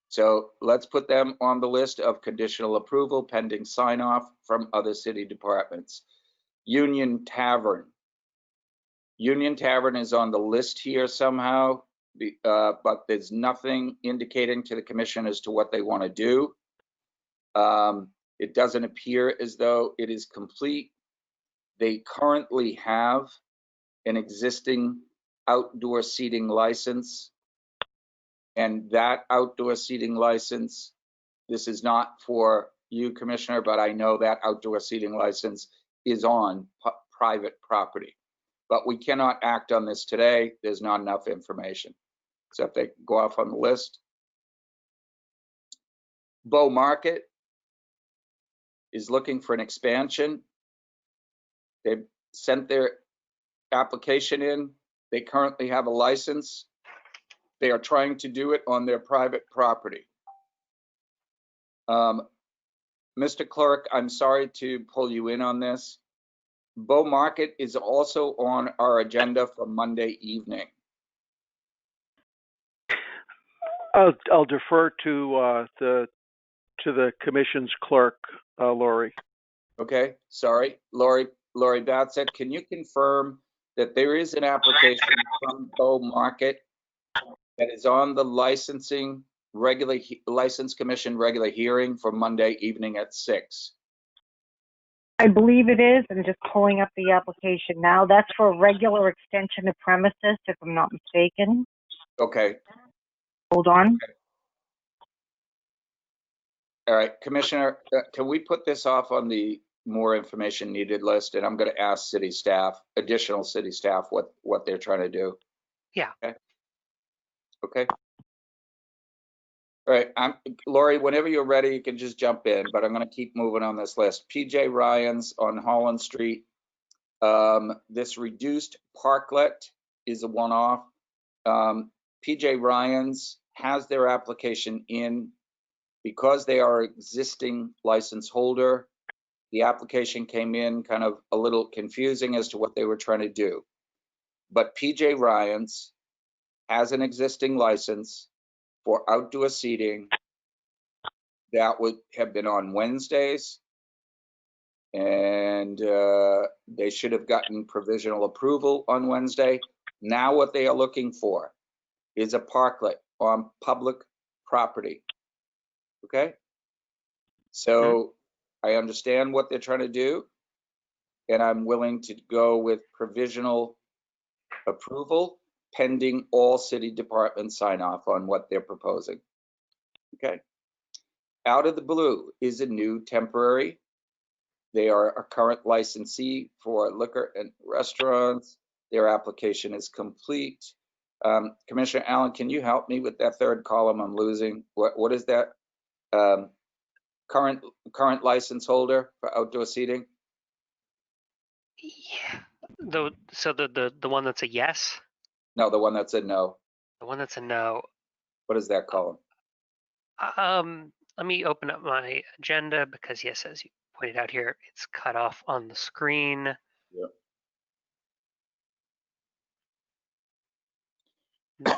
B: So let's put them on the list of conditional approval pending sign off from other city departments. Union Tavern. Union Tavern is on the list here somehow, but there's nothing indicating to the commission as to what they want to do. It doesn't appear as though it is complete. They currently have an existing outdoor seating license. And that outdoor seating license, this is not for you, Commissioner, but I know that outdoor seating license is on private property. But we cannot act on this today. There's not enough information. So if they go off on the list. Bow Market is looking for an expansion. They've sent their application in. They currently have a license. They are trying to do it on their private property. Mr. Clerk, I'm sorry to pull you in on this. Bow Market is also on our agenda for Monday evening.
E: I'll defer to the commission's clerk, Lori.
B: Okay, sorry. Lori Batsett, can you confirm that there is an application from Bow Market that is on the License Commission regular hearing for Monday evening at 6?
D: I believe it is. I'm just pulling up the application now. That's for a regular extension of premises, if I'm not mistaken.
B: Okay.
D: Hold on.
B: All right, Commissioner, can we put this off on the more information needed list? And I'm going to ask city staff, additional city staff, what they're trying to do.
C: Yeah.
B: Okay. All right, Lori, whenever you're ready, you can just jump in, but I'm going to keep moving on this list. PJ Ryan's on Holland Street. This reduced parklet is a one-off. PJ Ryan's has their application in because they are existing license holder. The application came in kind of a little confusing as to what they were trying to do. But PJ Ryan's has an existing license for outdoor seating that would have been on Wednesdays. And they should have gotten provisional approval on Wednesday. Now what they are looking for is a parklet on public property. Okay? So I understand what they're trying to do, and I'm willing to go with provisional approval pending all city departments sign off on what they're proposing. Okay? Out of the Blue is a new temporary. They are a current licensee for liquor and restaurants. Their application is complete. Commissioner Allen, can you help me with that third column I'm losing? What is that? Current license holder for outdoor seating?
C: Yeah. So the one that's a yes,
B: No, the one that said no.
C: the one that's a no.
B: What is that column?
C: Let me open up my agenda because yes, as you pointed out here, it's cut off on the screen.
B: Yep.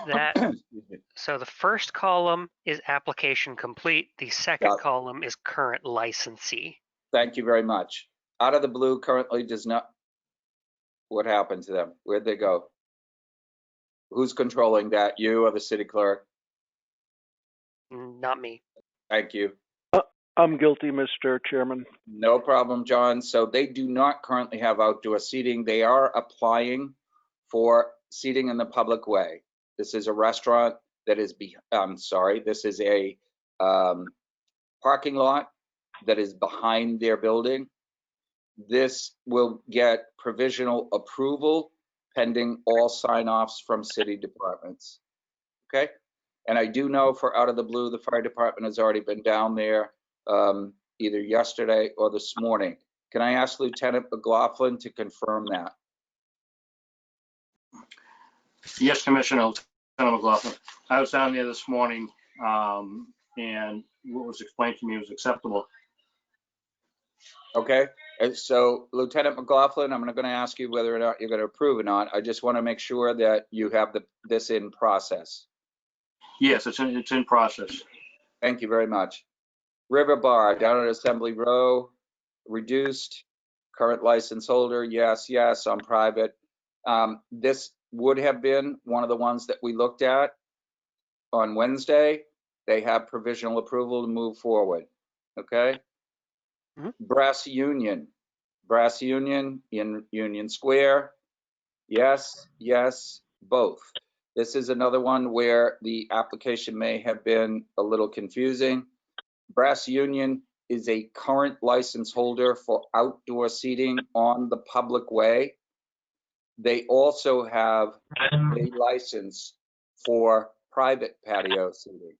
C: That so the first column is application complete. The second
B: Got it.
C: column is current licensee.
B: Thank you very much. Out of the Blue currently does not. What happened to them? Where'd they go? Who's controlling that? You or the city clerk?
C: Not me.
B: Thank you.
E: I'm guilty, Mr. Chairman.
B: No problem, John. So they do not currently have outdoor seating. They are applying for seating in the public way. This is a restaurant that is, this is a parking lot that is behind their building. This will get provisional approval pending all sign-offs from city departments. Okay? And I do know for Out of the Blue, the fire department has already been down there either yesterday or this morning. Can I ask Lieutenant McLaughlin to confirm that?
F: Yes, Commissioner, Lieutenant McLaughlin. I was down there this morning, and what was explained to me was acceptable.
B: Okay, and so Lieutenant McLaughlin, I'm going to ask you whether or not you're going to approve or not. I just want to make sure that you have this in process.
F: Yes, it's in process.
B: Thank you very much. River Bar down at Assembly Row, reduced, current license holder, yes, on private. This would have been one of the ones that we looked at on Wednesday. They have provisional approval to move forward, okay? Brass Union in Union Square, yes, both. This is another one where the application may have been a little confusing. Brass Union is a current license holder for outdoor seating on the public way. They also have a license for private patio seating.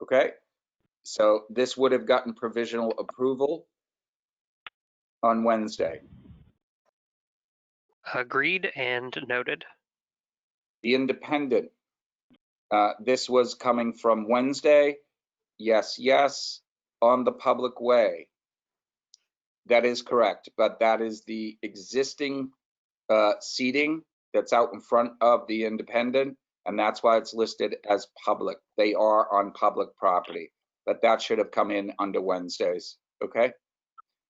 B: Okay, so this would have gotten provisional approval on Wednesday.
C: Agreed and noted.
B: The Independent, this was coming from Wednesday. Yes, on the public way. That is correct, but that is the existing seating that's out in front of the Independent, and that's why it's listed as public. They are on public property, but that should have come in under Wednesdays, okay?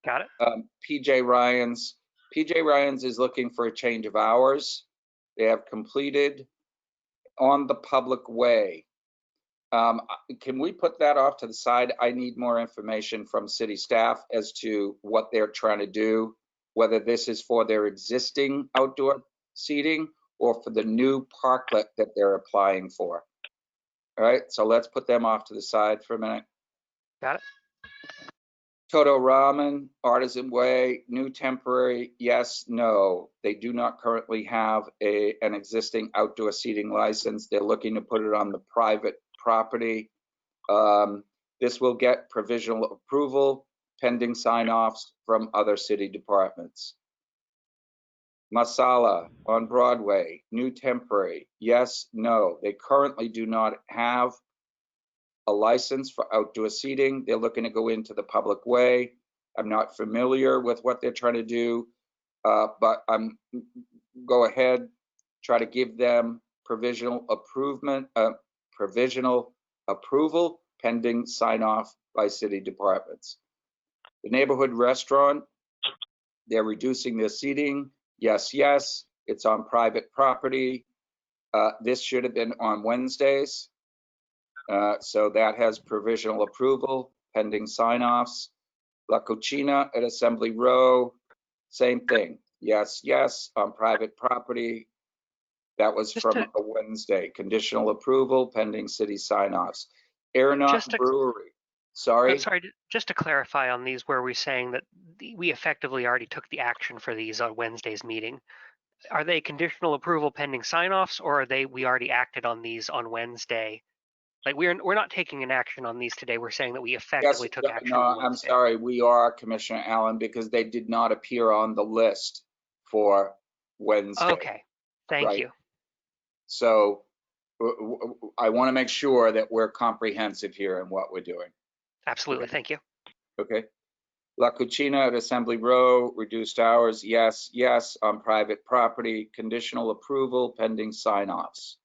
C: Got it.
B: PJ Ryan's is looking for a change of hours. They have completed on the public way. Can we put that off to the side? I need more information from city staff as to what they're trying to do, whether this is for their existing outdoor seating or for the new parklet that they're applying for. All right, so let's put them off to the side for a minute.
C: Got it.
B: Toto Ramen, Artisan Way, new temporary, yes, no. They do not currently have an existing outdoor seating license. They're looking to put it on the private property. This will get provisional approval pending sign-offs from other city departments. Masala on Broadway, new temporary, yes, no. They currently do not have a license for outdoor seating. They're looking to go into the public way. I'm not familiar with what they're trying to do, but go ahead, try to give them provisional approval pending sign off by city departments. The neighborhood restaurant, they're reducing their seating. Yes, yes, it's on private property. This should have been on Wednesdays. So that has provisional approval pending sign-offs. La Cucina at Assembly Row, same thing. Yes, yes, on private property. That was
C: Just
B: from
C: to-
B: a Wednesday. Conditional approval pending city sign-offs. Aeronaut
C: Just to-
B: Brewery, sorry.
C: Sorry, just to clarify on these, where we're saying that we effectively already took the action for these on Wednesday's meeting. Are they conditional approval pending sign-offs, or are we already acted on these on Wednesday? Like we're not taking an action on these today. We're saying that we
B: Yes,
C: effectively took action
B: no,
C: on
B: I'm
C: Wednesday.
B: sorry, we are, Commissioner Allen, because they did not appear on the list for Wednesday.
C: Okay, thank
B: Right.
C: you.
B: So I want to make sure that we're comprehensive here in what we're doing.
C: Absolutely,
B: Okay.
C: thank you.
B: Okay. La Cucina at Assembly Row, reduced hours, yes, yes, on private property, conditional approval pending sign-offs.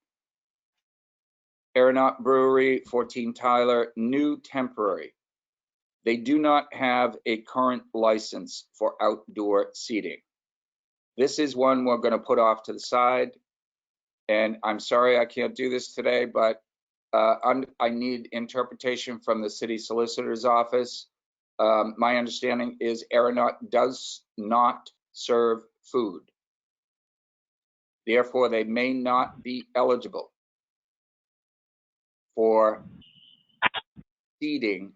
B: Aeronaut Brewery, 14 Tyler, new temporary. They do not have a current license for outdoor seating. This is one we're going to put off to the side. And I'm sorry I can't do this today, but I need interpretation from the city solicitor's office. My understanding is Aeronaut does not serve food. Therefore, they may not be eligible for seating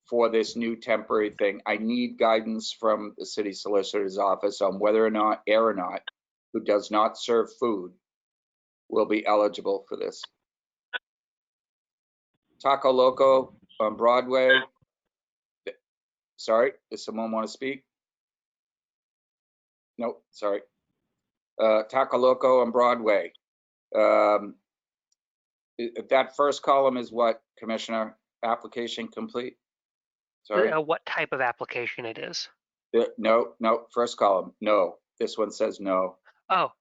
B: for this new temporary thing. I need guidance from the city solicitor's office on whether or not Aeronaut, who does not serve food, will be eligible for this. Taco Loco on Broadway. Sorry, does someone want to speak? Nope, sorry. Taco Loco on Broadway. That first column is what, Commissioner? Application complete? Sorry.
C: What type of application it is?
B: No, first column, no. This one says no.
C: Oh,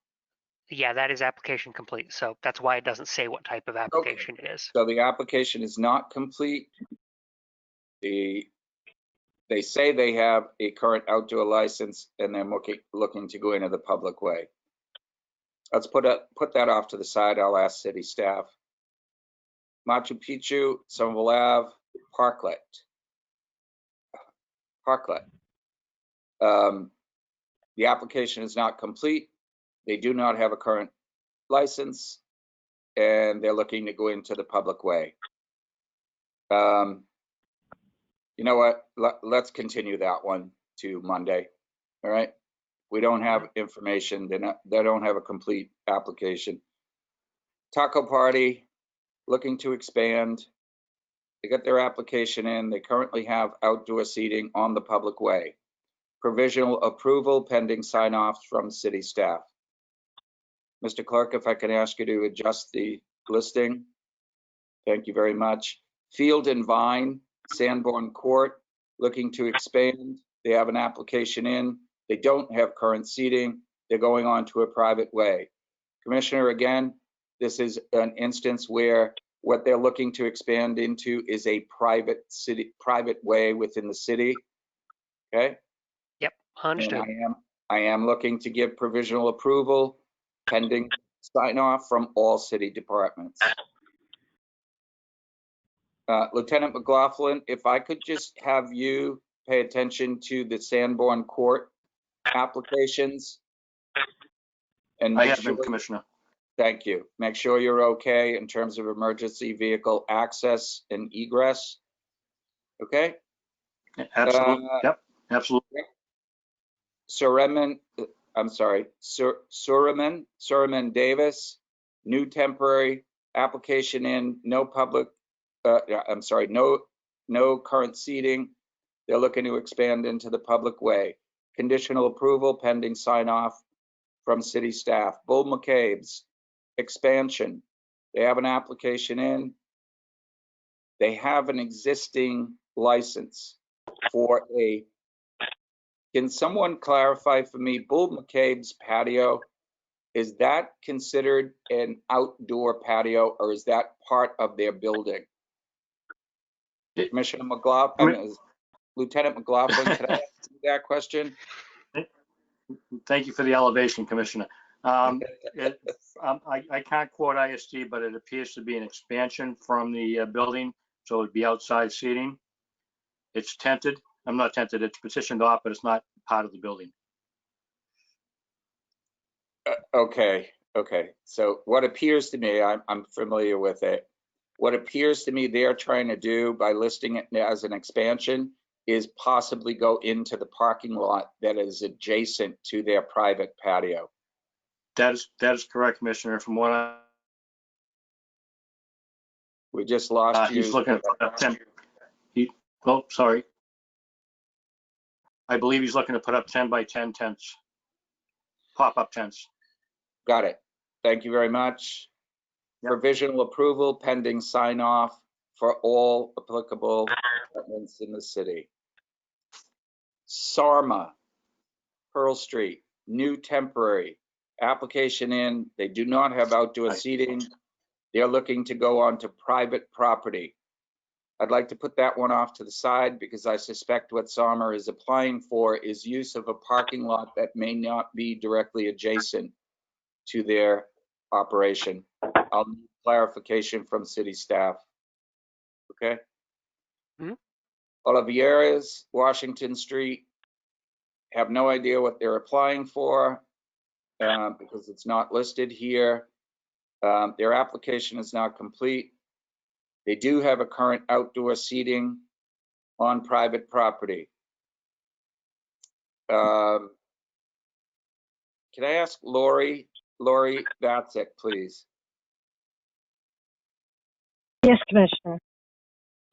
C: yeah, that is application complete. So that's why it doesn't say what type of application it is.
B: So the application is not complete. They say they have a current outdoor license and they're looking to go into the public way. Let's put that off to the side. I'll ask city staff. Machu Picchu, Somerville Ave, Parklet. The application is not complete. They do not have a current license and they're looking to go into the public way. You know what? Let's continue that one to Monday. All right. We don't have information. They don't have a complete application. Taco Party, looking to expand. They got their application in. They currently have outdoor seating on the public way. Provisional approval pending sign-offs from city staff. Mr. Clerk, if I can ask you to adjust the listing. Thank you very much. Field and Vine, Sanborn Court, looking to expand. They have an application in. They don't have current seating. They're going on to a private way. Commissioner, again, this is an instance where what they're looking to expand into is a private way within the city. Okay?
C: Yep, understood.
B: And I am looking to give provisional approval pending sign off from all city departments. Lieutenant McLaughlin, if I could just have you pay attention to the Sanborn Court applications and
F: I
B: make
F: have
B: sure,
F: been, Commissioner.
B: Thank you. Make sure you're okay in terms of emergency vehicle access and egress. Okay?
F: Absolutely. Yep, absolutely.
B: Sureiman Davis, new temporary application in, no public, no current seating. They're looking to expand into the public way. Conditional approval pending sign off from city staff. Bull McCabe's expansion. They have an application in. They have an existing license for a, can someone clarify for me, Bull McCabe's patio, is that considered an outdoor patio or is that part of their building? Commissioner McLaughlin, Lieutenant McLaughlin, can I ask you that question?
F: Thank you for the elevation, Commissioner. I can't quote ISD, but it appears to be an expansion from the building, so it'd be outside seating. It's tented. I'm not tented, it's petitioned off, but it's not part of the building.
B: Okay. So what appears to me, I'm familiar with it. What appears to me they're trying to do by listing it as an expansion is possibly go into the parking lot that is adjacent to their private patio.
F: That is correct, Commissioner. From what
B: We just lost you.
F: he's looking to put up 10. Oh, sorry. I believe he's looking to put up 10 by 10 tents, pop-up tents.
B: Got it. Thank you very much. Provisional approval pending sign off for all applicable departments in the city. Sarma, Pearl Street, new temporary application in. They do not have outdoor seating. They're looking to go onto private property. I'd like to put that one off to the side because I suspect what Sarma is applying for is use of a parking lot that may not be directly adjacent to their operation. I'll need clarification from city staff. Okay?
C: Mhm.
B: Olivieras, Washington Street, have no idea what they're applying for because it's not listed here. Their application is not complete. They do have a current outdoor seating on private property. Can I ask Lori Vatsik, please?
D: Yes, Commissioner.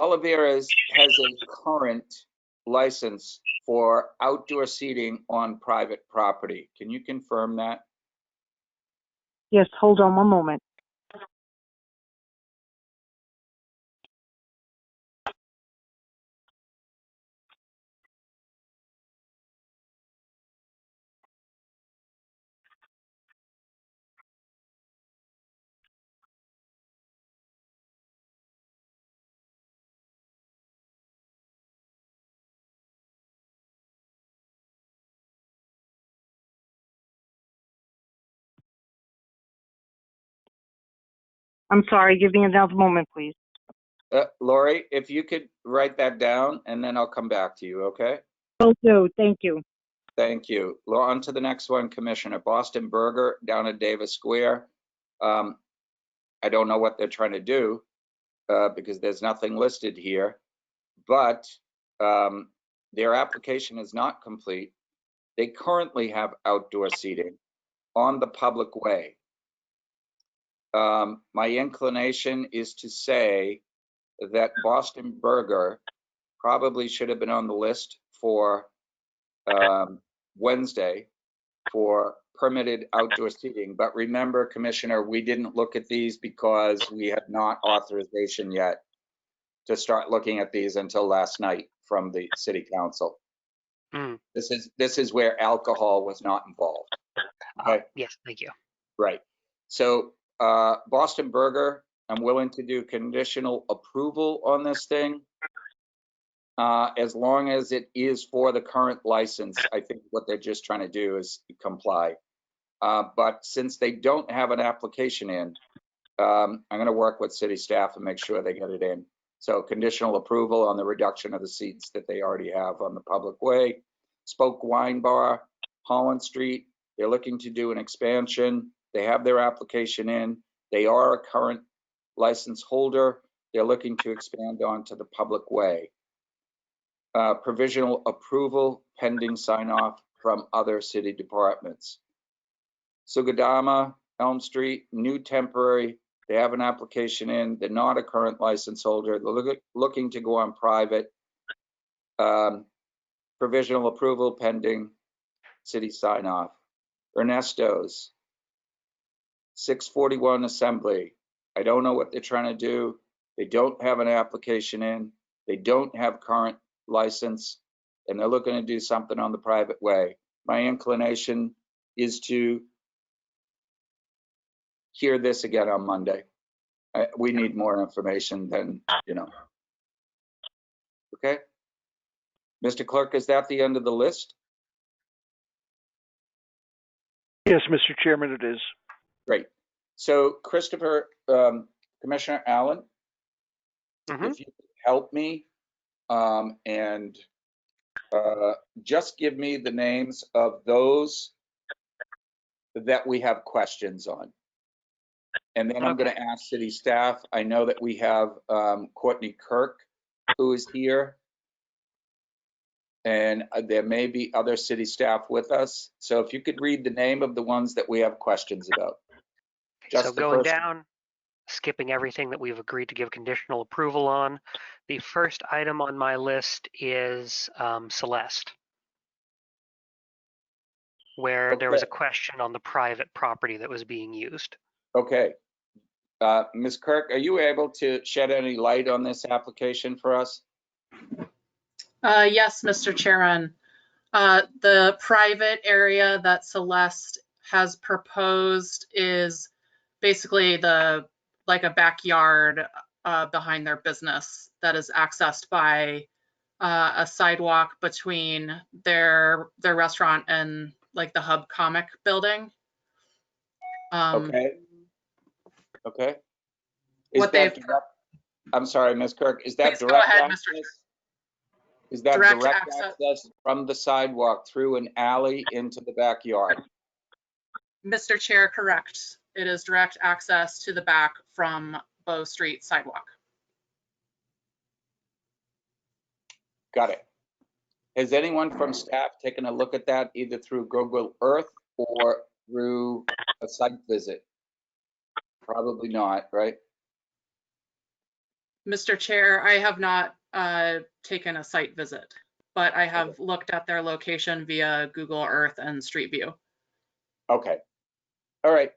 B: Oliveras has a current license for outdoor seating on private property. Can you confirm that?
D: Yes, hold on one moment. I'm sorry, give me another moment, please.
B: Lori, if you could write that down and then I'll come back to you, okay?
D: Will do, thank you.
B: Thank you. On to the next one, Commissioner. Boston Burger down at Davis Square. I don't know what they're trying to do because there's nothing listed here, but their application is not complete. They currently have outdoor seating on the public way. My inclination is to say that Boston Burger probably should have been on the list for Wednesday for permitted outdoor seating. But remember, Commissioner, we didn't look at these because we had not authorization yet to start looking at these until last night from the city council.
C: Mm.
B: This is where alcohol was not involved. Okay.
C: Yes, thank you.
B: Right. So Boston Burger, I'm willing to do conditional approval on this thing. As long as it is for the current license, I think what they're just trying to do is comply. But since they don't have an application in, I'm going to work with city staff and make sure they get it in. So conditional approval on the reduction of the seats that they already have on the public way. Spoke Wine Bar, Holland Street, they're looking to do an expansion. They have their application in. They are a current license holder. They're looking to expand onto the public way. Provisional approval pending sign off from other city departments. Sugadama, Elm Street, new temporary. They have an application in. They're not a current license holder. They're looking to go on private. Provisional approval pending city sign off. Ernesto's, 641 Assembly. I don't know what they're trying to do. They don't have an application in. They don't have current license, and they're looking to do something on the private way. My inclination is to hear this again on Monday. We need more information than, Okay. Mr. Clerk, is that the end of the list?
E: Yes, Mr. Chairman, it is.
B: Great. So Christopher, Commissioner Allen, if you could help me and just give me the names of those that we have questions on. And then I'm going to ask city staff. I know that we have Courtney Kirk, who is here. And there may be other city staff with us. So if you could read the name of the ones that we have questions about.
C: So going down, skipping everything that we've agreed to give conditional approval on. The first item on my list is Celeste, where there was a question on the private property that was being used.
B: Okay. Ms. Kirk, are you able to shed any light on this application for us?
G: Yes, Mr. Chairman. The private area that Celeste has proposed is basically like a backyard behind their business that is accessed by a sidewalk between their restaurant and like the Hub Comic building.
B: Okay.
G: What they've,
B: I'm sorry, Ms. Kirk, is that
G: Please go
B: direct
G: ahead,
B: access?
G: Mr.
B: Is that
G: Direct
B: direct
G: access.
B: access from the sidewalk through an alley into the backyard?
G: Mr. Chair, correct. It is direct access to the back from Bow Street sidewalk.
B: Got it. Has anyone from staff taken a look at that either through Google Earth or through a site visit? Probably not, right?
G: Mr. Chair, I have not taken a site visit, but I have looked at their location via Google Earth and Street View.
B: Okay. All right.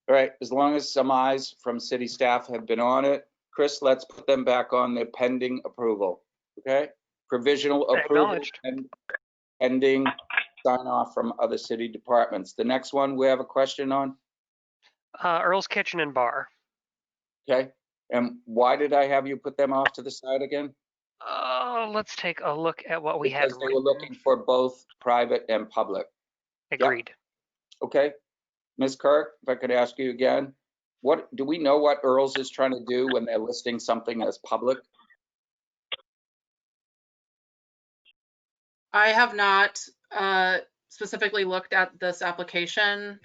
B: All right. As long as some eyes from city staff have been on it, Chris, let's put them back on the pending approval. Okay. Provisional approval and pending sign off from other city departments. The next one we have a question on.
C: Earl's Kitchen and Bar.
B: Okay. And why did I have you put them off to the side again?
C: Let's take a look at what we had.
B: Because they were looking for both private and public.
C: Agreed.
B: Yep. Okay. Ms. Kirk, if I could ask you again, what do we know what Earl's is trying to do when they're listing something as public?
G: I have not specifically looked at this application.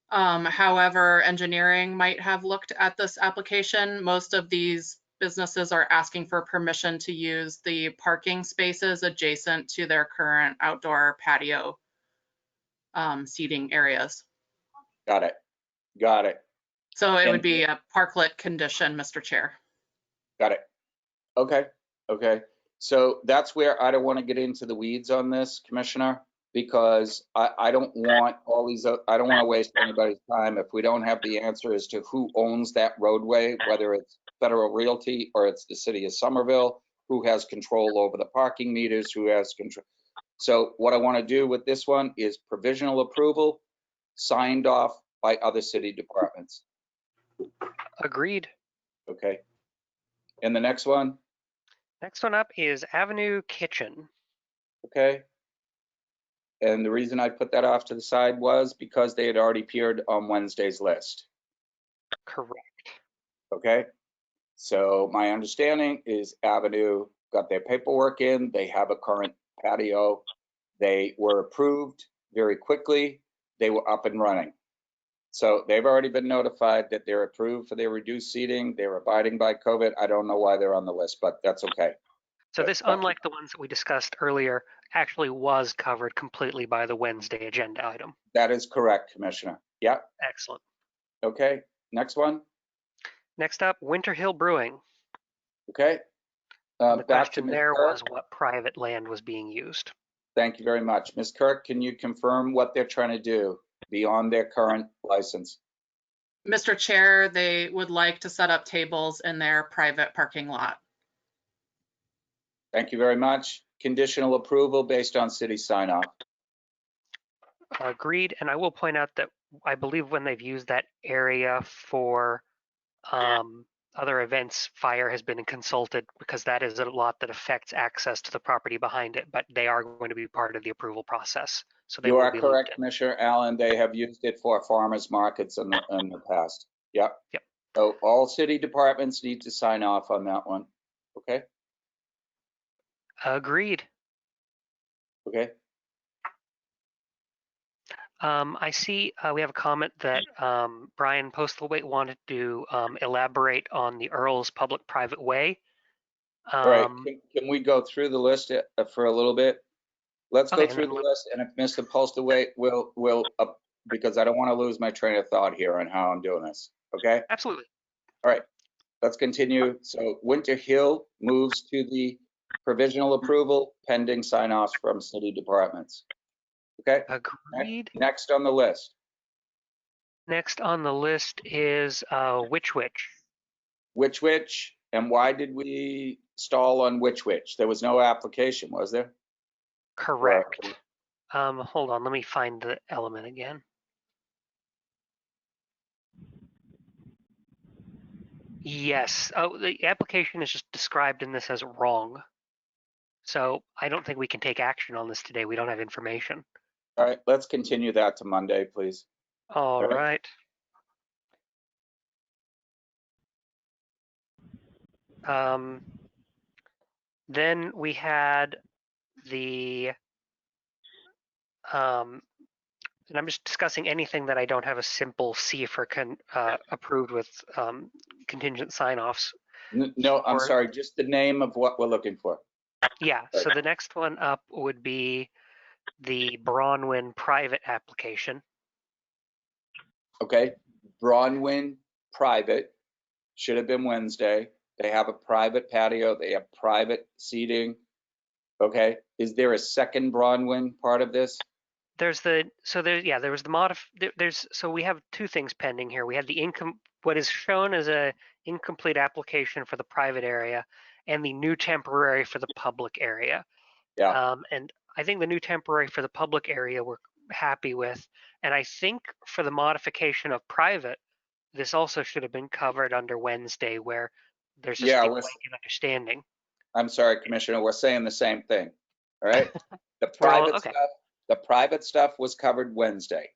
G: However, engineering might have looked at this application. Most of these businesses are asking for permission to use the parking spaces adjacent to their current outdoor patio seating areas.
B: Got it. Got it.
G: So it would be a parklet condition, Mr. Chair.
B: Got it. Okay. Okay. So that's where I don't want to get into the weeds on this, Commissioner, because I don't want all these, I don't want to waste anybody's time if we don't have the answer as to who owns that roadway, whether it's Federal Realty or it's the city of Somerville, who has control over the parking meters, who has control. So what I want to do with this one is provisional approval signed off by other city departments.
C: Agreed.
B: Okay. And the next one?
C: Next one up is Avenue Kitchen.
B: Okay. And the reason I put that off to the side was because they had already appeared on Wednesday's list.
C: Correct.
B: Okay. So my understanding is Avenue got their paperwork in. They have a current patio. They were approved very quickly. They were up and running. So they've already been notified that they're approved for their reduced seating. They're abiding by COVID. I don't know why they're on the list, but that's okay.
C: So
B: Good.
C: this, unlike the ones that we discussed earlier, actually was covered completely by the Wednesday agenda item.
B: That is correct, Commissioner. Yeah,
C: Excellent.
B: okay. Next one.
C: Next up, Winter Hill Brewing.
B: Okay.
C: And the
B: Back to
C: question
B: Ms.
C: there
B: Kirk.
C: was what private land was being used.
B: Thank you very much. Ms. Kirk, can you confirm what they're trying to do beyond their current license?
G: Mr. Chair, they would like to set up tables in their private parking lot.
B: Thank you very much. Conditional approval based on city sign off.
C: Agreed. And I will point out that I believe when they've used that area for other events, fire has been consulted because that is a lot that affects access to the property behind it, but they are going to be part of the approval process. So they
B: You
C: will
B: are
C: be
B: correct,
C: looped in.
B: Commissioner Allen. They have used it for farmers markets in the past. Yep.
C: Yep.
B: So all city departments need to sign off on that one. Okay.
C: Agreed.
B: Okay.
C: I see we have a comment that Brian Postlethwaite wanted to elaborate on the Earl's public-private way.
B: All right. Can we go through the list for a little bit? Let's go
C: Okay,
B: through
C: and
B: the
C: then
B: list, and if Mr. Postlethwaite will because I don't want to lose my train of thought here on how I'm doing this. Okay.
C: Absolutely.
B: All right. Let's continue. So Winter Hill moves to the provisional approval pending sign-offs from city departments. Okay.
C: Agreed.
B: Next on the list.
C: Next on the list is Which Witch.
B: Which, and why did we stall on Which? There was no application, was there?
C: Correct. Hold on, let me find the element again. Yes. Oh, the application is just described in this as wrong. So I don't think we can take action on this today. We don't have information.
B: All right, let's continue that to Monday, please.
C: All
B: All right.
C: right. Then we had the, and I'm just discussing anything that I don't have a simple C for approved with contingent sign-offs.
B: No, I'm
C: Or-
B: sorry, just the name of what we're looking for.
C: Yeah, so the next one up would be the Bronwyn private application.
B: Okay, Bronwyn private, should have been Wednesday. They have a private patio, they have private seating. Okay, is there a second Bronwyn part of this?
C: There's the, so there, yeah, there was the so we have two things pending here. We have the what is shown as a incomplete application for the private area and the new temporary for the public area.
B: Yeah.
C: And I think the new temporary for the public area we're happy with. And I think for the modification of private, this also should have been covered under Wednesday where there's just a blanket understanding.
B: I'm sorry, Commissioner, we're saying the same thing. All right. The private stuff was covered Wednesday.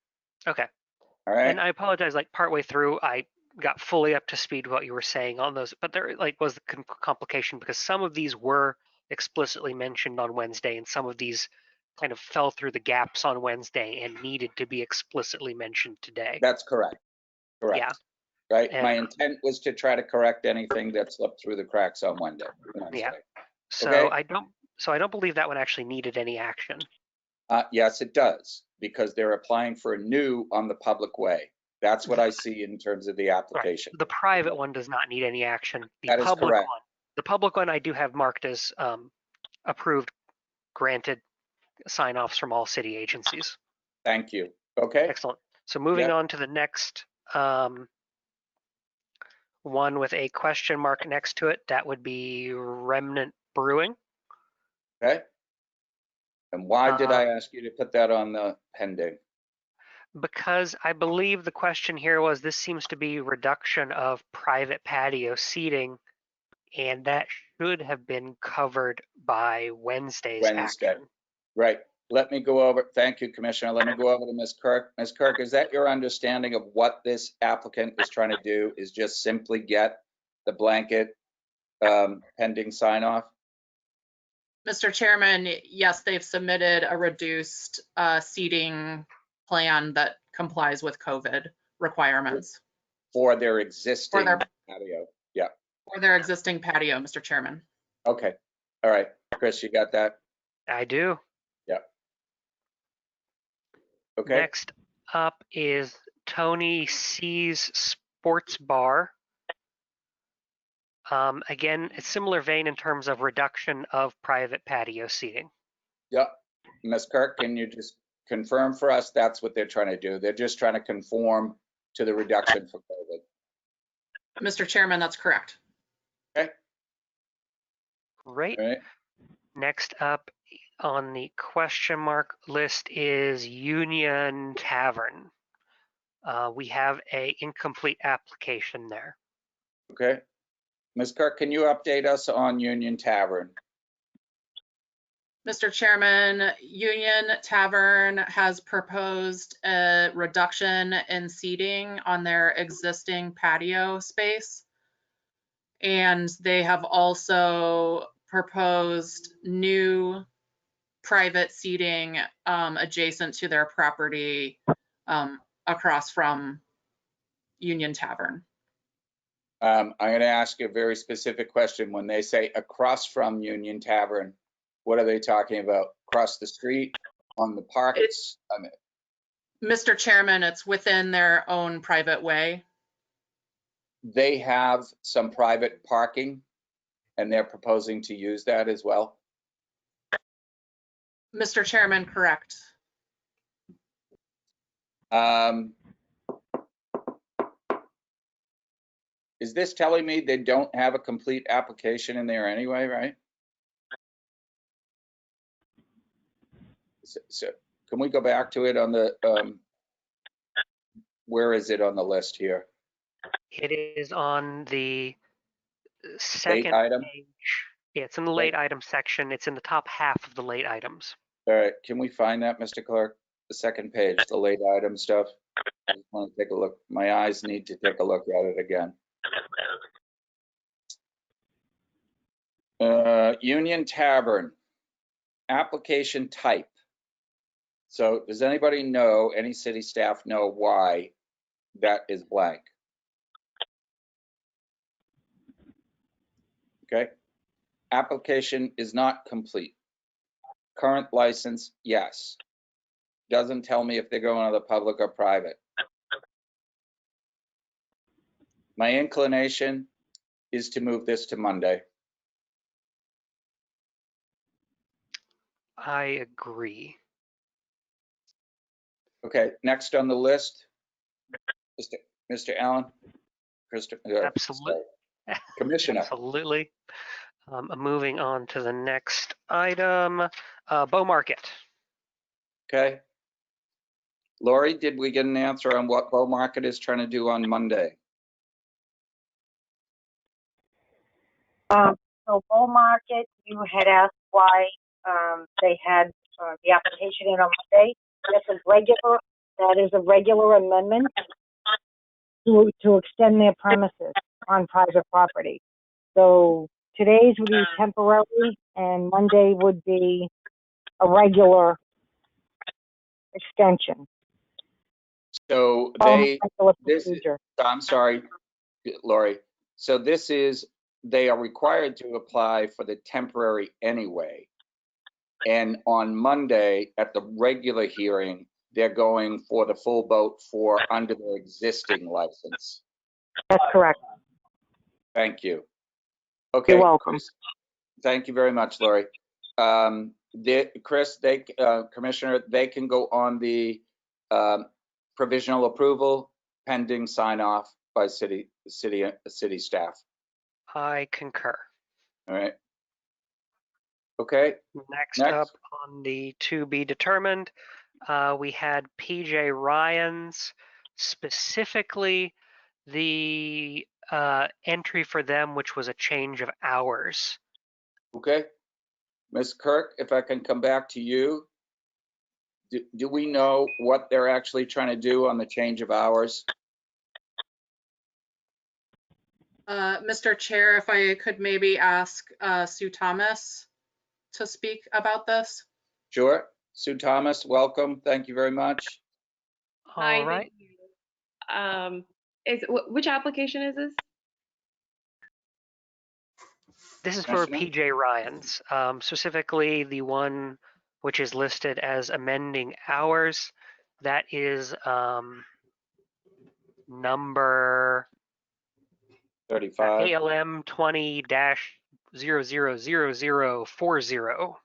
C: Okay.
B: All right.
C: And I apologize, like partway through, I got fully up to speed what you were saying on those, but there like was the complication because some of these were explicitly mentioned on Wednesday and some of these kind of fell through the gaps on Wednesday and needed to be explicitly mentioned today.
B: That's correct. Correct.
C: Yeah.
B: Right.
C: And
B: my intent was to try to correct anything that slipped through the cracks on Wednesday.
C: Yeah. So
B: Okay.
C: I don't believe that one actually needed any action.
B: Yes, it does, because they're applying for a new on the public way. That's what I see in terms of the application.
C: Right. The private one does not need any action.
B: That is correct.
C: The public one I do have marked as approved, granted sign-offs from all city agencies.
B: Thank you. Okay.
C: Excellent. So moving on to the next one with a question mark next to it, that would be Remnant Brewing.
B: Okay. And why did I ask you to put that on the pending?
C: Because I believe the question here was, this seems to be reduction of private patio seating, and that should have been covered by Wednesday's action.
B: Right. Let me go over, thank you, Commissioner. Let me go over to Ms. Kirk. Ms. Kirk, is that your understanding of what this applicant is trying to do, is just simply get the blanket pending sign off?
G: Mr. Chairman, yes, they've submitted a reduced seating plan that complies with COVID. requirements
B: for their existing
G: their-
B: patio. Yeah,
G: for their existing patio, Mr. Chairman.
B: okay. All right, Chris, you got that?
C: I do.
B: Okay,
C: Next up is Tony C's Sports Bar. Again, a similar vein in terms of reduction of private patio seating.
B: yeah. Ms. Kirk, can you just confirm for us that's what they're trying to do? They're just trying to conform to the reduction for COVID.
G: Mr. Chairman, that's correct.
C: Great.
B: All right,
C: Next up on the question mark list is Union Tavern. We have a incomplete application there.
B: okay. Ms. Kirk, can you update us on Union Tavern?
G: Mr. Chairman, Union Tavern has proposed a reduction in seating on their existing patio space. And they have also proposed new private seating adjacent to their property across from Union Tavern.
B: I'm going to ask you a very specific question. When they say across from Union Tavern, what are they talking about? Across the street, on the parks? I mean,
G: Mr. Chairman, it's within their own private way.
B: they have some private parking and they're proposing to use that as well.
G: Mr. Chairman, correct.
B: Is this telling me they don't have a complete application in there anyway, right? So can we go back to it on the, where is it on the list here?
C: It is on the second
B: item?
C: page. Yeah, it's in the late item section. It's in the top half of the late items.
B: All right, can we find that, Mr. Clerk? The second page, the late item stuff. I just want to take a look. My eyes need to take a look at it again. Union Tavern, application type. So does anybody know, any city staff know why that is blank? Okay. Application is not complete. Current license, yes. Doesn't tell me if they're going to the public or private. My inclination is to move this to Monday.
C: I agree.
B: Okay, next on the list, Mr. Allen?
C: Absolutely.
B: Commissioner.
C: Absolutely. Moving on to the next item, Bow Market.
B: Okay. Lori, did we get an answer on what Bow Market is trying to do on Monday?
D: So Bull Market, you had asked why they had the application in on Monday. That is a regular amendment to extend their premises on private property. So today's would be temporary and Monday would be a regular extension.
B: So
D: Regular
B: this is-
D: procedure.
B: I'm sorry, Lori. So this is, they are required to apply for the temporary anyway. And on Monday at the regular hearing, they're going for the full boat for under their existing license.
D: That's correct.
B: Thank you. Okay.
D: You're welcome.
B: Chris, thank you very much, Lori. Chris, Commissioner, they can go on the provisional approval pending sign off by city staff.
C: I concur.
B: All right. Okay.
C: Next up on the to be determined, we had PJ Ryan's, specifically the entry for them, which was a change of hours.
B: Okay. Ms. Kirk, if I can come back to you. Do we know what they're actually trying to do on the change of hours?
G: Mr. Chair, if I could maybe ask Sue Thomas to speak about this.
B: Sure. Sue Thomas, welcome. Thank you very much.
C: All right.
H: Which application is this?
C: This is for
B: Commissioner?
C: PJ Ryan's, specifically the one which is listed as amending hours. That is number
B: 35.
C: ALM 20-000040.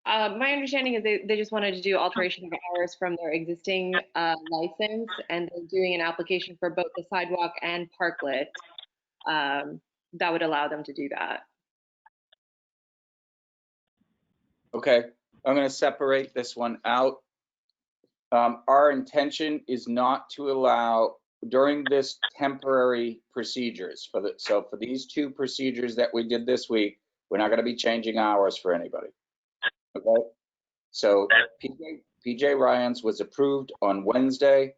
H: My understanding is they just wanted to do alteration of hours from their existing license, and they're doing an application for both the sidewalk and parklet that would allow them to do that.
B: Okay, I'm going to separate this one out. Our intention is not to allow during this temporary procedures so for these two procedures that we did this week, we're not going to be changing hours for anybody. Okay, so PJ Ryan's was approved on Wednesday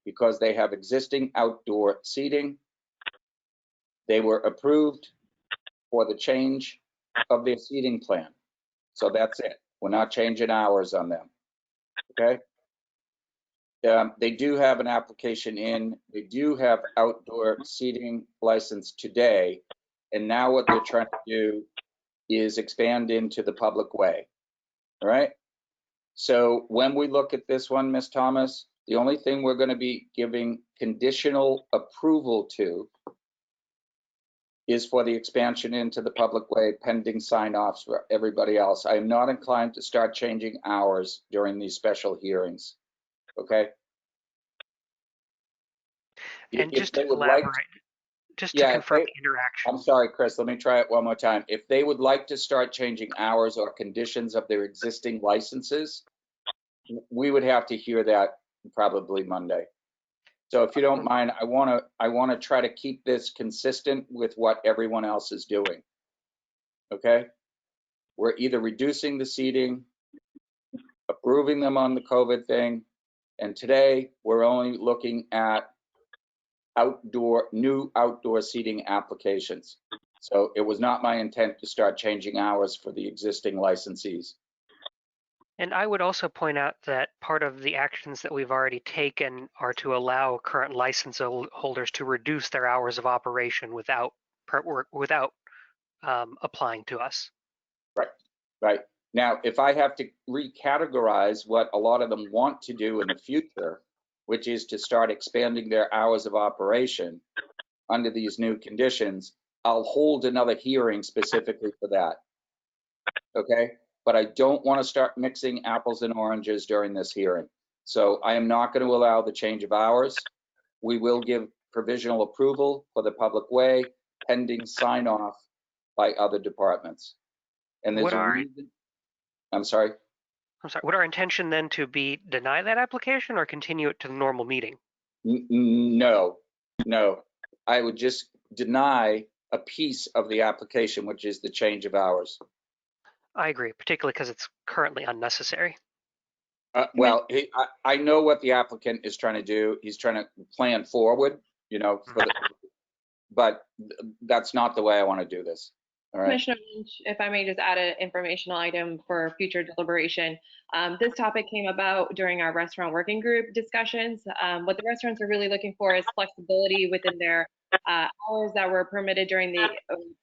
B: because they have existing outdoor seating. They were approved for the change of their seating plan. So that's it. We're not changing hours on them. Okay. They do have an application in. They do have outdoor seating license today. And now what they're trying to do is expand into the public way. All right. So when we look at this one, Ms. Thomas, the only thing we're going to be giving conditional approval to is for the expansion into the public way pending sign-offs for everybody else. I am not inclined to start changing hours during these special hearings. Okay?
C: And
B: If
C: just to
B: they would like
C: elaborate, just to
B: yeah,
C: confirm
B: they-
C: the interaction.
B: I'm sorry, Chris, let me try it one more time. If they would like to start changing hours or conditions of their existing licenses, we would have to hear that probably Monday. So if you don't mind, I want to try to keep this consistent with what everyone else is doing. Okay? We're either reducing the seating, approving them on the COVID thing, and today we're only looking at new outdoor seating applications. So it was not my intent to start changing hours for the existing licensees.
C: And I would also point out that part of the actions that we've already taken are to allow current license holders to reduce their hours of operation without applying to us.
B: Right. Now, if I have to recategorize what a lot of them want to do in the future, which is to start expanding their hours of operation under these new conditions, I'll hold another hearing specifically for that. Okay? But I don't want to start mixing apples and oranges during this hearing. So I am not going to allow the change of hours. We will give provisional approval for the public way pending sign off by other departments. And there's a reason. I'm sorry.
C: Would our intention then to be deny that application or continue it to the normal meeting?
B: No. I would just deny a piece of the application, which is the change of hours.
C: I agree, particularly because it's currently unnecessary.
B: Well, I know what the applicant is trying to do. He's trying to plan forward, but that's not the way I want to do this. All right.
H: Commissioner Lynch, if I may just add an informational item for future deliberation. This topic came about during our restaurant working group discussions. What the restaurants are really looking for is flexibility within their hours that were permitted during the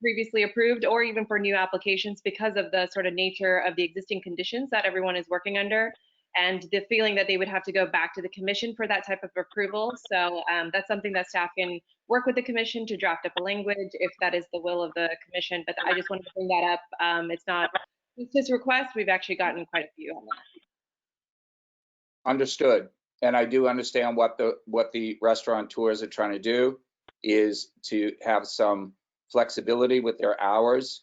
H: previously approved or even for new applications because of the sort of nature of the existing conditions that everyone is working under and the feeling that they would have to go back to the commission for that type of approval. So that's something that staff can work with the commission to draft up a language if that is the will of the commission. But I just wanted to bring that up. It's not this request. We've actually gotten quite a few on that.
B: Understood. And I do understand what the restaurateurs are trying to do is to have some flexibility with their hours.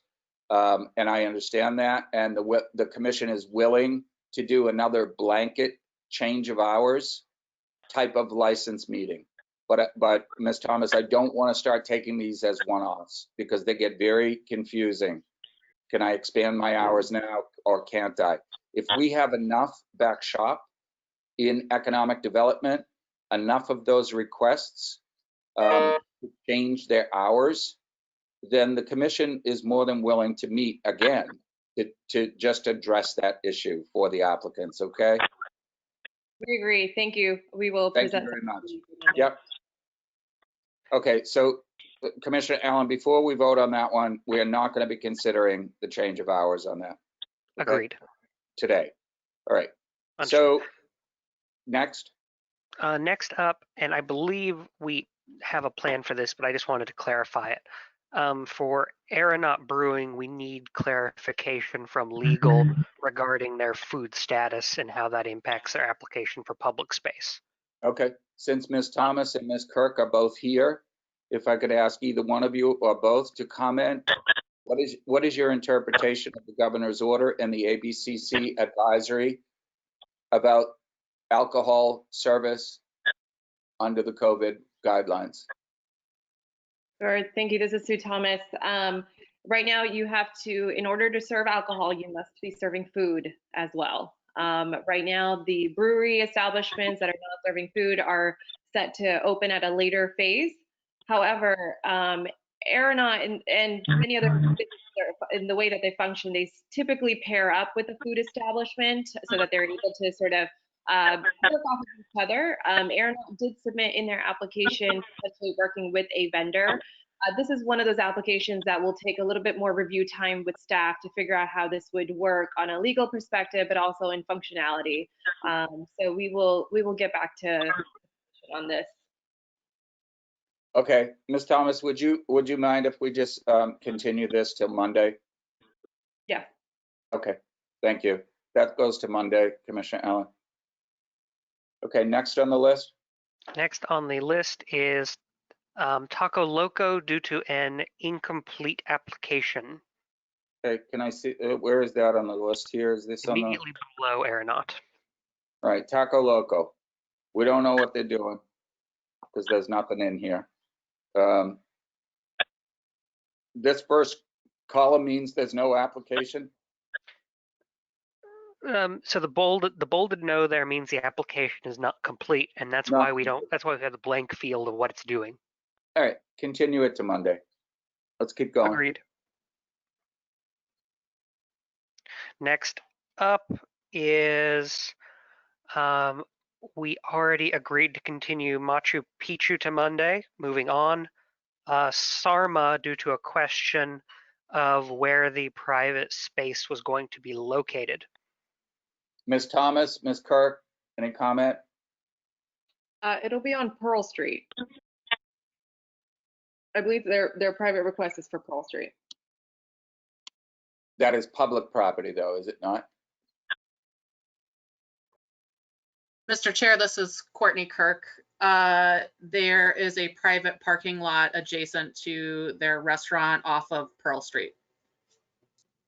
B: And I understand that. And the commission is willing to do another blanket change of hours type of license meeting. But Ms. Thomas, I don't want to start taking these as one-offs because they get very confusing. Can I expand my hours now or can't I? If we have enough back shop in economic development, enough of those requests to change their hours, then the commission is more than willing to meet again to just address that issue for the applicants, okay?
H: We agree. Thank you. We will
B: Thank you
H: present.
B: very much.
H: something to you.
B: Yep. Okay, so Commissioner Allen, before we vote on that one, we are not going to be considering the change of hours on that. Okay?
C: Agreed.
B: Today. All right.
C: Understood.
B: So next,
C: Next up, and I believe we have a plan for this, but I just wanted to clarify it. For Aeronaut Brewing, we need clarification from legal regarding their food status and how that impacts their application for public space.
B: okay, since Ms. Thomas and Ms. Kirk are both here, if I could ask either one of you or both to comment, what is your interpretation of the governor's order and the ABCC advisory about alcohol service under the COVID guidelines?
H: Sure. Thank you. This is Sue Thomas. Right now, you have to, in order to serve alcohol, you must be serving food as well. Right now, the brewery establishments that are not serving food are set to open at a later phase. However, Aeronaut and many other businesses, in the way that they function, they typically pair up with the food establishment so that they're able to sort of work off of each other. Aeronaut did submit in their application, essentially working with a vendor. This is one of those applications that will take a little bit more review time with staff to figure out how this would work on a legal perspective, but also in functionality. So we will get back to on this.
B: Okay, Ms. Thomas, would you mind if we just continue this till Monday?
H: Yeah.
B: Okay, thank you. That goes to Monday, Commissioner Allen. Okay, next on the list.
C: Next on the list is Taco Loco due to an incomplete application.
B: Okay, can I see, where is that on the list here? Is this on the,
C: Immediately below Aeronaut.
B: all right, Taco Loco. We don't know what they're doing because there's nothing in here. This first column means there's no application.
C: So the bolded no there means the application is not complete, and that's why we don't. That's why we have the blank field of what it's doing.
B: All right, continue it to Monday. Let's keep going.
C: Agreed. Next up is we already agreed to continue Machu Picchu to Monday. Moving on, Sarma due to a question of where the private space was going to be located.
B: Ms. Thomas, Ms. Kirk, any comment?
G: It'll be on Pearl Street. I believe their private request is for Pearl Street.
B: That is public property though, is it not?
G: Mr. Chair, this is Courtney Kirk. There is a private parking lot adjacent to their restaurant off of Pearl Street.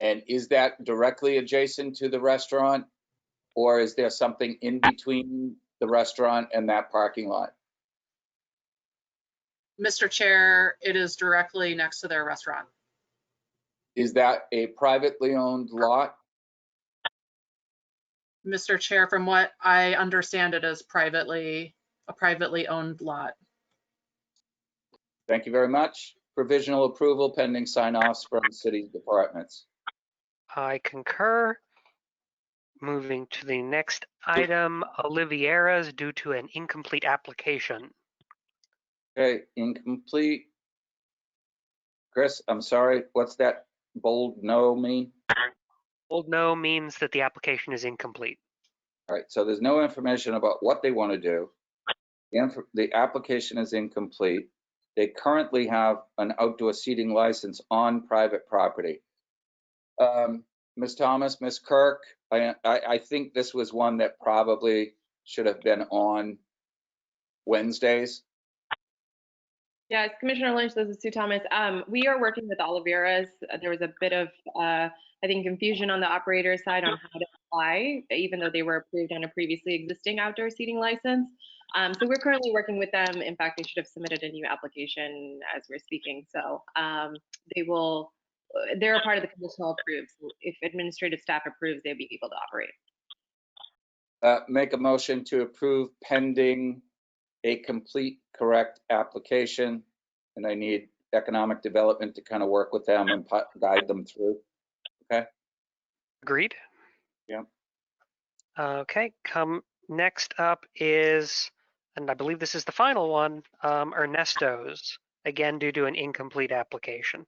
B: And is that directly adjacent to the restaurant? Or is there something in between the restaurant and that parking lot?
G: Mr. Chair, it is directly next to their restaurant.
B: Is that a privately owned lot?
G: Mr. Chair, from what I understand, it is a privately owned lot.
B: Thank you very much. Provisional approval pending sign-offs from city departments.
C: I concur. Moving to the next item, Oliveira's due to an incomplete application.
B: Okay, incomplete. Chris, I'm sorry, what's that bold no mean?
C: Bold no means that the application is incomplete.
B: All right, so there's no information about what they want to do. The application is incomplete. They currently have an outdoor seating license on private property. Ms. Thomas, Ms. Kirk, I think this was one that probably should have been on Wednesdays.
H: Yes, Commissioner Lynch, this is Sue Thomas. We are working with Oliveira's. There was a bit of, I think, confusion on the operator side on how to apply, even though they were approved on a previously existing outdoor seating license. So we're currently working with them. In fact, they should have submitted a new application as we're speaking. So they're a part of the conditional approves. If administrative staff approves, they'll be able to operate.
B: Make a motion to approve pending a complete correct application. And I need economic development to kind of work with them and guide them through. Okay.
C: Agreed?
B: Yeah.
C: Okay, Next up is, and I believe this is the final one, Ernesto's, again due to an incomplete application.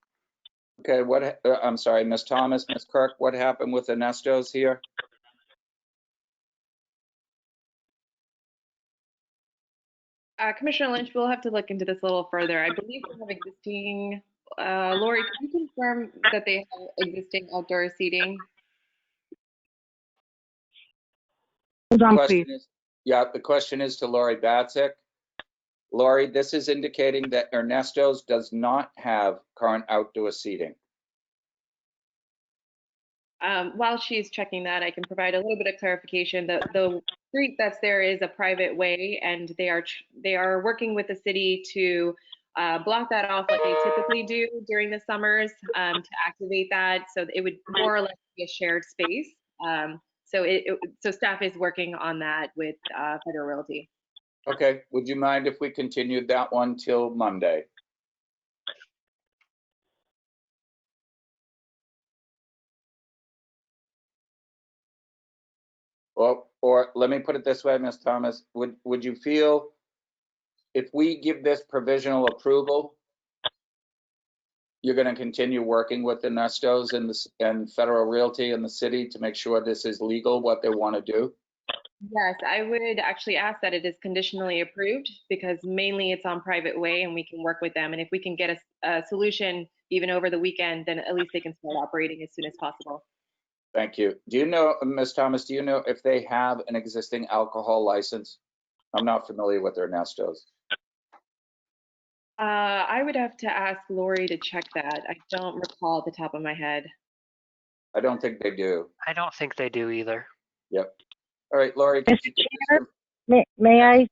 B: Okay, I'm sorry, Ms. Thomas, Ms. Kirk, what happened with Ernesto's here?
H: Commissioner Lynch, we'll have to look into this a little further. I believe they have existing, Lori, can you confirm that they have existing outdoor seating?
D: Hold on,
B: Question
D: please.
B: is, yeah, the question is to Lori Batzik. Lori, this is indicating that Ernesto's does not have current outdoor seating.
H: While she's checking that, I can provide a little bit of clarification. The street that's there is a private way, and they are working with the city to block that off like they typically do during the summers to activate that. So it would more or less be a shared space. So staff is working on that with Federal Realty.
B: Okay, would you mind if we continued that one till Monday? Well, or let me put it this way, Ms. Thomas, would you feel if we give this provisional approval, you're going to continue working with the Ernesto's and Federal Realty and the city to make sure this is legal, what they want to do?
H: Yes, I would actually ask that it is conditionally approved because mainly it's on private way and we can work with them. And if we can get a solution even over the weekend, then at least they can start operating as soon as possible.
B: Thank you. Do you know, Ms. Thomas, do you know if they have an existing alcohol license? I'm not familiar with Ernesto's.
H: I would have to ask Lori to check that. I don't recall at the top of my head.
B: I don't think they do.
C: I don't think they do either.
B: Yep. All right, Lori. could you give us
D: May I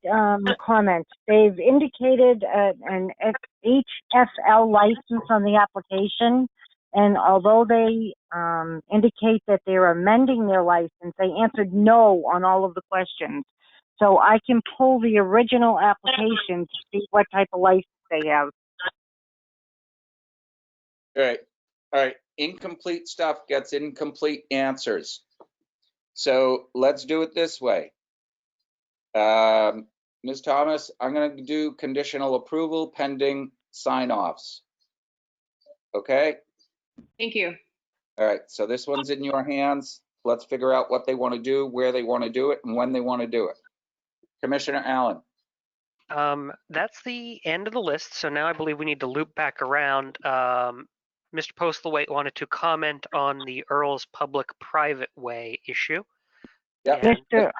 D: comment? They've indicated an HFL license on the application, and although they indicate that they're amending their license, they answered no on all of the questions. So I can pull the original application to see what type of license they have.
B: All right. All right. Incomplete stuff gets incomplete answers. So let's do it this way. Ms. Thomas, I'm going to do conditional approval pending sign-offs. Okay?
H: Thank you.
B: All right. So this one's in your hands. Let's figure out what they want to do, where they want to do it, and when they want to do it. Commissioner Allen.
C: That's the end of the list. So now I believe we need to loop back around. Mr. Postlewaite wanted to comment on the Earl's public-private way issue.
B: Yeah.
D: Mr.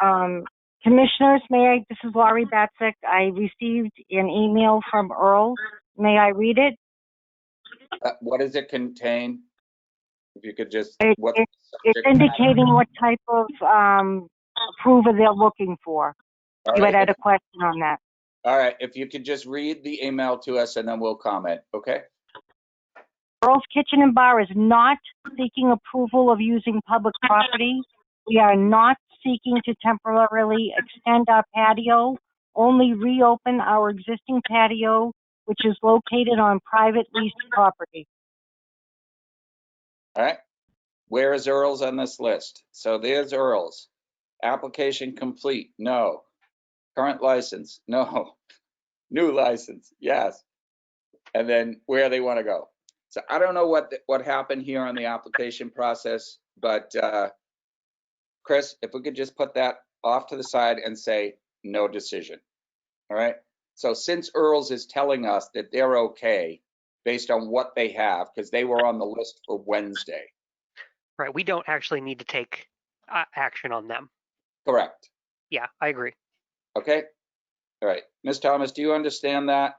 D: Commissioners, this is Laurie Batzik. I received an email from Earl. May I read it?
B: What does it contain? If you could just.
D: It's indicating what type of approval they're looking for.
B: All
D: You
B: right.
D: had a question on that.
B: All right. If you could just read the email to us and then we'll comment. Okay?
D: Earl's Kitchen and Bar is not seeking approval of using public property. We are not seeking to temporarily extend our patio, only reopen our existing patio, which is located on private leased property.
B: All right. Where is Earl's on this list? So there's Earl's. Application complete. No. Current license. No. New license. Yes. And then where they want to go. So I don't know what happened here on the application process, but Chris, if we could just put that off to the side and say no decision. All right. So since Earl's is telling us that they're okay based on what they have, because they were on the list for Wednesday.
C: Right. We don't actually need to take action on them.
B: Correct.
C: Yeah, I agree.
B: Okay. All right. Ms. Thomas, do you understand that?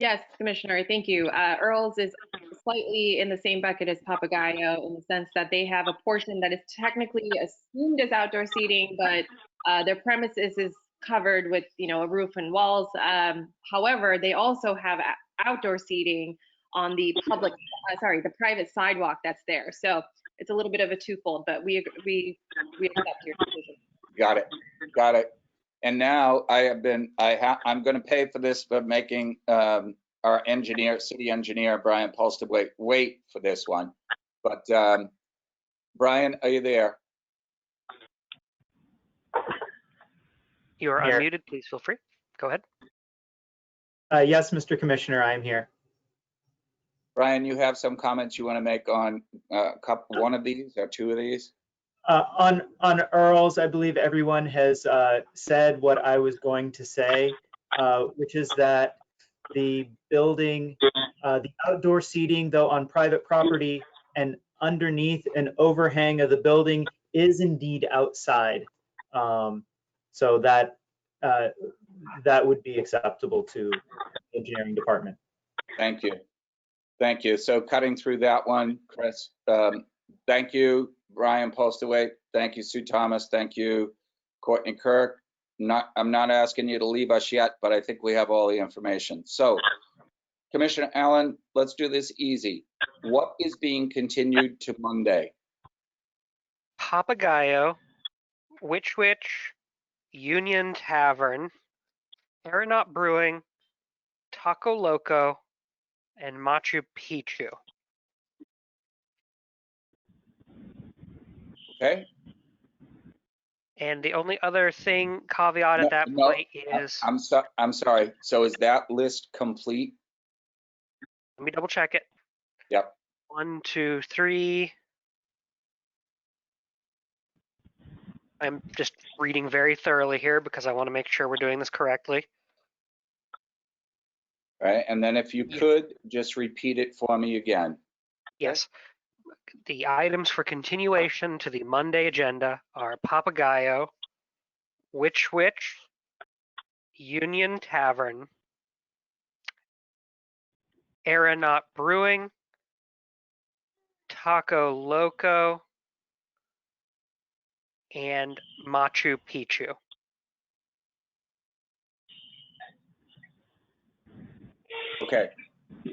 H: Yes, Commissioner, thank you. Earl's is slightly in the same bucket as Papagayo in the sense that they have a portion that is technically assumed as outdoor seating, but their premises is covered with, a roof and walls. However, they also have outdoor seating on the the private sidewalk that's there. So it's a little bit of a twofold, but we accept your decision.
B: Got it. Got it. And now I'm going to pay for this for making our city engineer, Brian Postlewaite, wait for this one. But Brian, are you there?
C: You are
I: Here.
C: unmuted. Please feel free. Go ahead.
I: Yes, Mr. Commissioner, I'm here.
B: Brian, you have some comments you want to make on one of these or two of these?
I: On Earls, I believe everyone has said what I was going to say, which is that the building, the outdoor seating, though on private property and underneath an overhang of the building, is indeed outside. So that would be acceptable to the engineering department.
B: Thank you. Thank you. So cutting through that one, Chris, thank you, Brian Postaway. Thank you, Sue Thomas. Thank you, Courtney Kirk. I'm not asking you to leave us yet, but I think we have all the information. So Commissioner Allen, let's do this easy. What is being continued to Monday?
C: Papagayo, Witch Witch, Union Tavern, Aeronaut Brewing, Taco Loco, and Machu Picchu.
B: Okay.
C: And the only other thing, caveat at that point is,
B: I'm sorry. So is that list complete?
C: let me double check it.
B: Yep.
C: 1, 2, 3. I'm just reading very thoroughly here because I want to make sure we're doing this correctly.
B: All right. And then if you
C: Yeah.
B: could just repeat it for me again.
C: Yes. The items for continuation to the Monday agenda are Papagayo, Witch Witch, Union Tavern, Aeronaut Brewing, Taco Loco, and Machu Picchu.
B: Okay.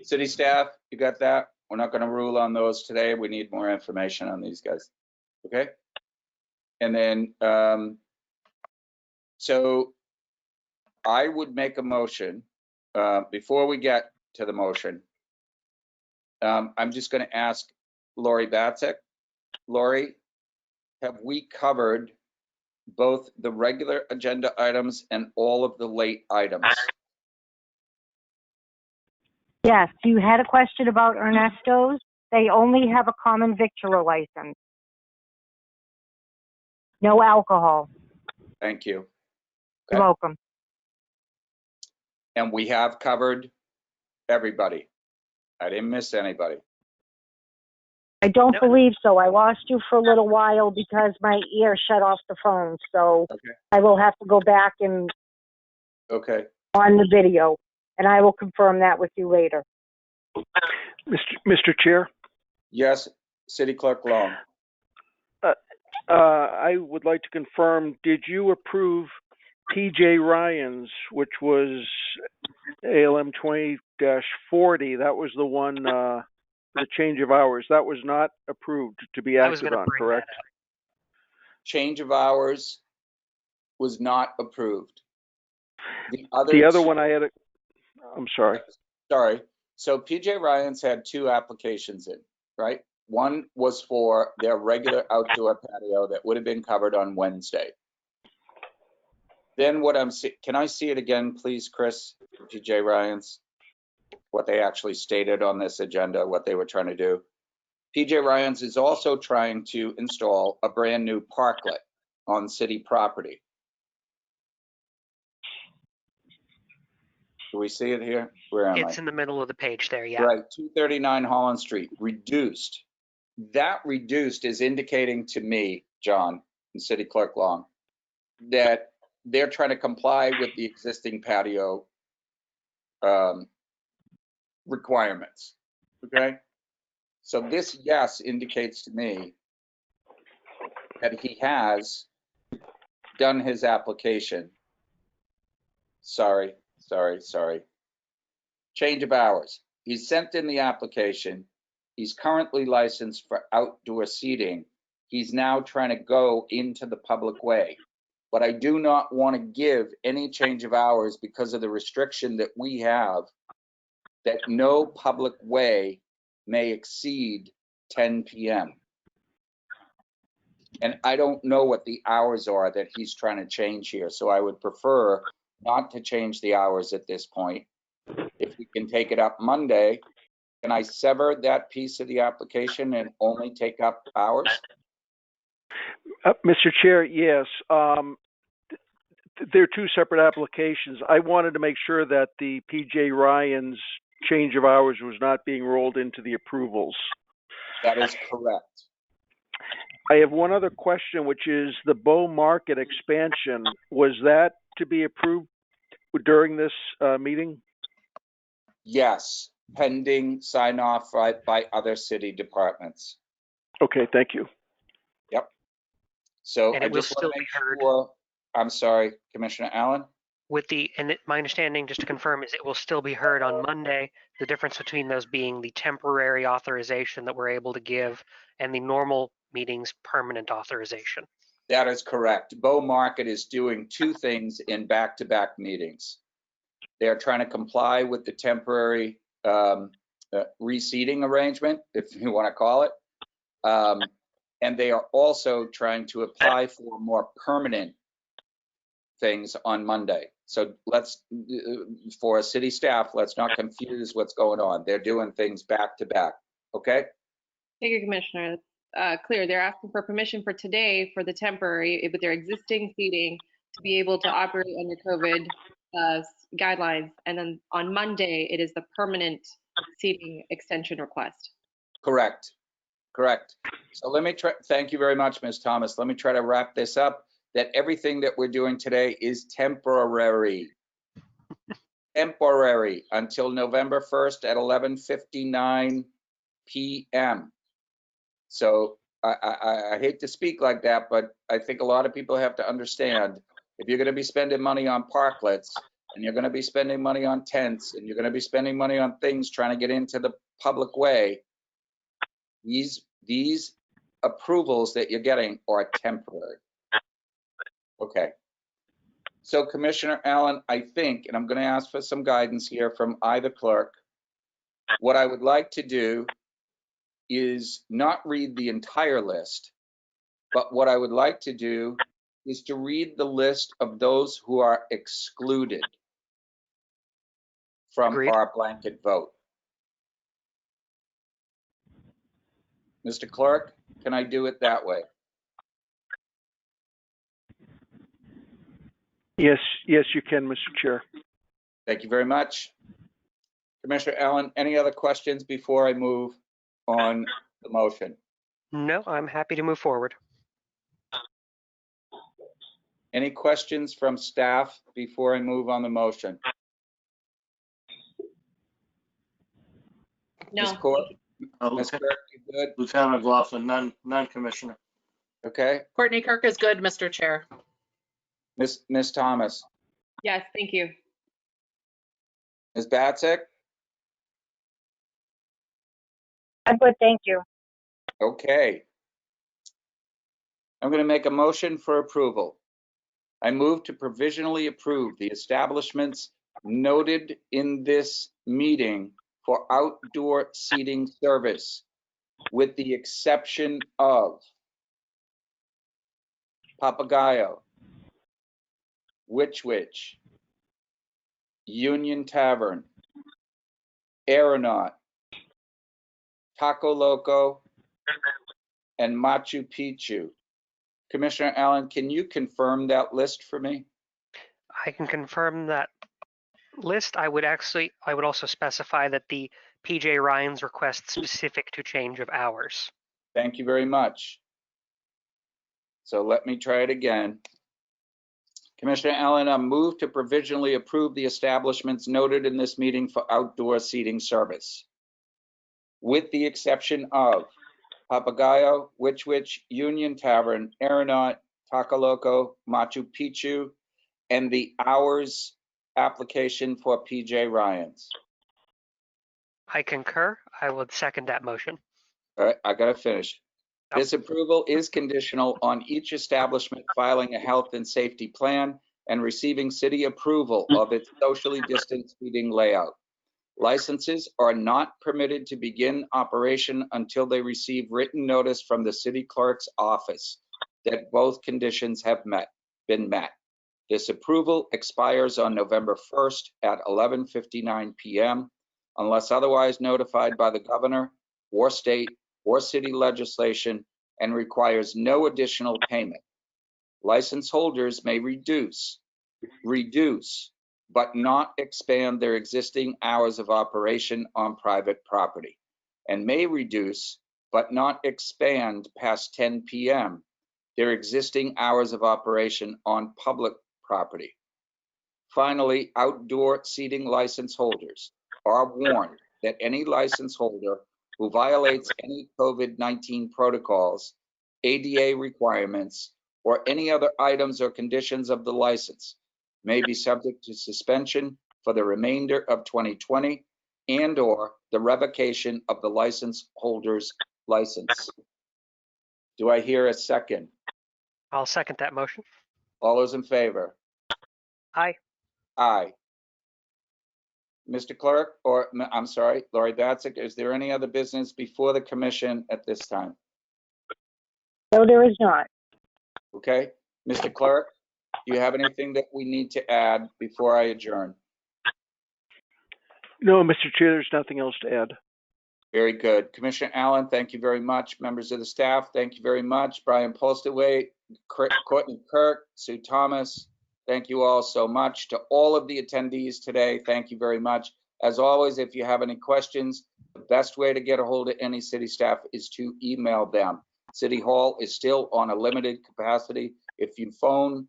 B: City staff, you got that? We're not going to rule on those today. We need more information on these guys. Okay. And then, so I would make a motion, before we get to the motion, I'm just going to ask Lori Batzek. Lori, have we covered both the regular agenda items and all of the late items?
D: Yes, you had a question about Ernesto's. They only have a common victular license. No alcohol.
B: Thank you.
D: You're
B: Okay.
D: welcome.
B: And we have covered everybody. I didn't miss anybody.
D: I don't
C: Nope.
D: believe so. I lost you for a little while because my ear shut off the phone. So
B: Okay.
D: I will have to go back and
B: Okay.
D: on the video, and I will confirm that with you later.
E: Mr. Chair,
B: Yes, City Clerk Long.
E: I would like to confirm, did you approve PJ Ryan's, which was ALM 20-40? That was the one, the change of hours. That was not approved to be
C: I was
E: acted
C: going to
E: on,
C: bring
E: correct?
C: that up.
B: Change of hours was not approved.
E: The other one I had, I'm sorry.
B: Sorry. So PJ Ryan's had two applications in, right? One was for their regular outdoor patio that would have been covered on Wednesday. Then what I'm seeing, can I see it again, please, Chris? PJ Ryan's, what they actually stated on this agenda, what they were trying to do. PJ Ryan's is also trying to install a brand new parklet on city property. Do we see it here? Where am I?
C: It's in the middle of the page there, yeah.
B: Right, 239 Holland Street, reduced. That reduced is indicating to me, John, and City Clerk Long, that they're trying to comply with the existing patio requirements, okay? So this, yes, indicates to me that he has done his application. Sorry. Change of hours. He's sent in the application. He's currently licensed for outdoor seating. He's now trying to go into the public way. But I do not want to give any change of hours because of the restriction that we have that no public way may exceed 10 p.m. And I don't know what the hours are that he's trying to change here, so I would prefer not to change the hours at this point. If we can take it up Monday, can I sever that piece of the application and only take up hours?
E: Mr. Chair, yes. They're two separate applications. I wanted to make sure that the PJ Ryan's change of hours was not being rolled into the approvals.
B: That is correct.
E: I have one other question, which is the Bow Market expansion. Was that to be approved during this meeting?
B: Yes, pending sign off by other city departments.
E: Okay, thank you.
B: Yep. So
C: And
B: I
C: it will
B: just want
C: still
B: to
C: be
B: make
C: heard.
B: sure, I'm sorry, Commissioner Allen?
C: My understanding, just to confirm, is it will still be heard on Monday. The difference between those being the temporary authorization that we're able to give and the normal meeting's permanent authorization.
B: That is correct. Bow Market is doing two things in back-to-back meetings. They are trying to comply with the temporary reseating arrangement, if you want to call it. And they are also trying to apply for more permanent things on Monday. So for city staff, let's not confuse what's going on. They're doing things back to back, okay?
H: Thank you, Commissioner. Clear, they're asking for permission for today for the temporary with their existing seating to be able to operate under COVID guidelines. And then on Monday, it is the permanent seating extension request.
B: Correct. So let me try, thank you very much, Ms. Thomas. Let me try to wrap this up, that everything that we're doing today is temporary. Temporary until November 1st at 11:59 p.m. So I hate to speak like that, but I think a lot of people have to understand, if you're going to be spending money on parklets, and you're going to be spending money on tents, and you're going to be spending money on things trying to get into the public way, these approvals that you're getting are temporary. Okay. So Commissioner Allen, I think, and I'm going to ask for some guidance here from either clerk, what I would like to do is not read the entire list, but what I would like to do is to read the list of those who are excluded from
C: Agreed.
B: our blanket vote. Mr. Clerk, can I do it that way?
E: Yes, you can, Mr. Chair.
B: Thank you very much. Commissioner Allen, any other questions before I move on the motion?
C: No, I'm happy to move forward.
B: Any questions from staff before I move on the motion? Ms.
H: No.
B: Court?
F: Oh,
B: Ms. Kirk, you good?
F: Lieutenant McLaughlin, none, Commissioner.
B: Okay.
G: Courtney Kirk is good, Mr. Chair.
B: Ms. Thomas?
H: Yes, thank you.
B: Ms. Batsik?
D: I'm good, thank you.
B: Okay. I'm going to make a motion for approval. I move to provisionally approve the establishments noted in this meeting for outdoor seating service, with the exception of Papagayo, Witch Witch, Union Tavern, Aeronaut, Taco Loco, and Machu Picchu. Commissioner Allen, can you confirm that list for me?
C: I can confirm that list. I would also specify that the PJ Ryan's request specific to change of hours.
B: Thank you very much. So let me try it again. Commissioner Allen, I move to provisionally approve the establishments noted in this meeting for outdoor seating service, with the exception of Papagayo, Witch Witch, Union Tavern, Aeronaut, Taco Loco, Machu Picchu, and the hours application for PJ Ryan's.
C: I concur. I would second that motion.
B: All right, I gotta finish.
C: Yep.
B: This approval is conditional on each establishment filing a health and safety plan and receiving city approval of its socially distanced seating layout. Licenses are not permitted to begin operation until they receive written notice from the city clerk's office. that both conditions have been met. This approval expires on November 1st at 11:59 p.m. unless otherwise notified by the governor or state or city legislation and requires no additional payment. License holders may reduce, but not expand their existing hours of operation on private property, and may reduce, but not expand past 10 p.m. their existing hours of operation on public property. Finally, outdoor seating license holders are warned that any license holder who violates any COVID-19 protocols, ADA requirements, or any other items or conditions of the license may be subject to suspension for the remainder of 2020 and/or the revocation of the license holder's license. Do I hear a second?
C: I'll second that motion.
B: All those in favor?
C: Aye.
B: Aye. Mr. Clerk, or I'm sorry, Lori Batzik, is there any other business before the commission at this time?
D: No, there is not.
B: Okay, Mr. Clerk, do you have anything that we need to add before I adjourn?
E: No, Mr. Chair, there's nothing else to add.
B: Very good. Commissioner Allen, thank you very much. Members of the staff, thank you very much. Brian Postlewaite, Courtney Kirk, Sue Thomas, thank you all so much. To all of the attendees today, thank you very much. As always, if you have any questions, the best way to get a hold of any city staff is to email them. City Hall is still on a limited capacity. If you phone,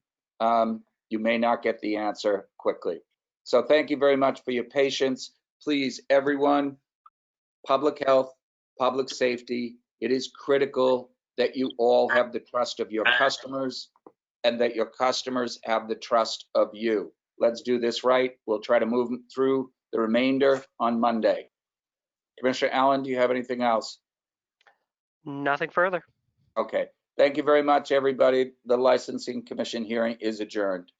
B: you may not get the answer quickly. So thank you very much for your patience. Please, everyone, public health, public safety, it is critical that you all have the trust of your customers and that your customers have the trust of you. Let's do this right. We'll try to move through the remainder on Monday. Commissioner Allen, do you have anything else?
C: Nothing further.
B: Okay. Thank you very much, everybody. The Licensing Commission hearing is adjourned.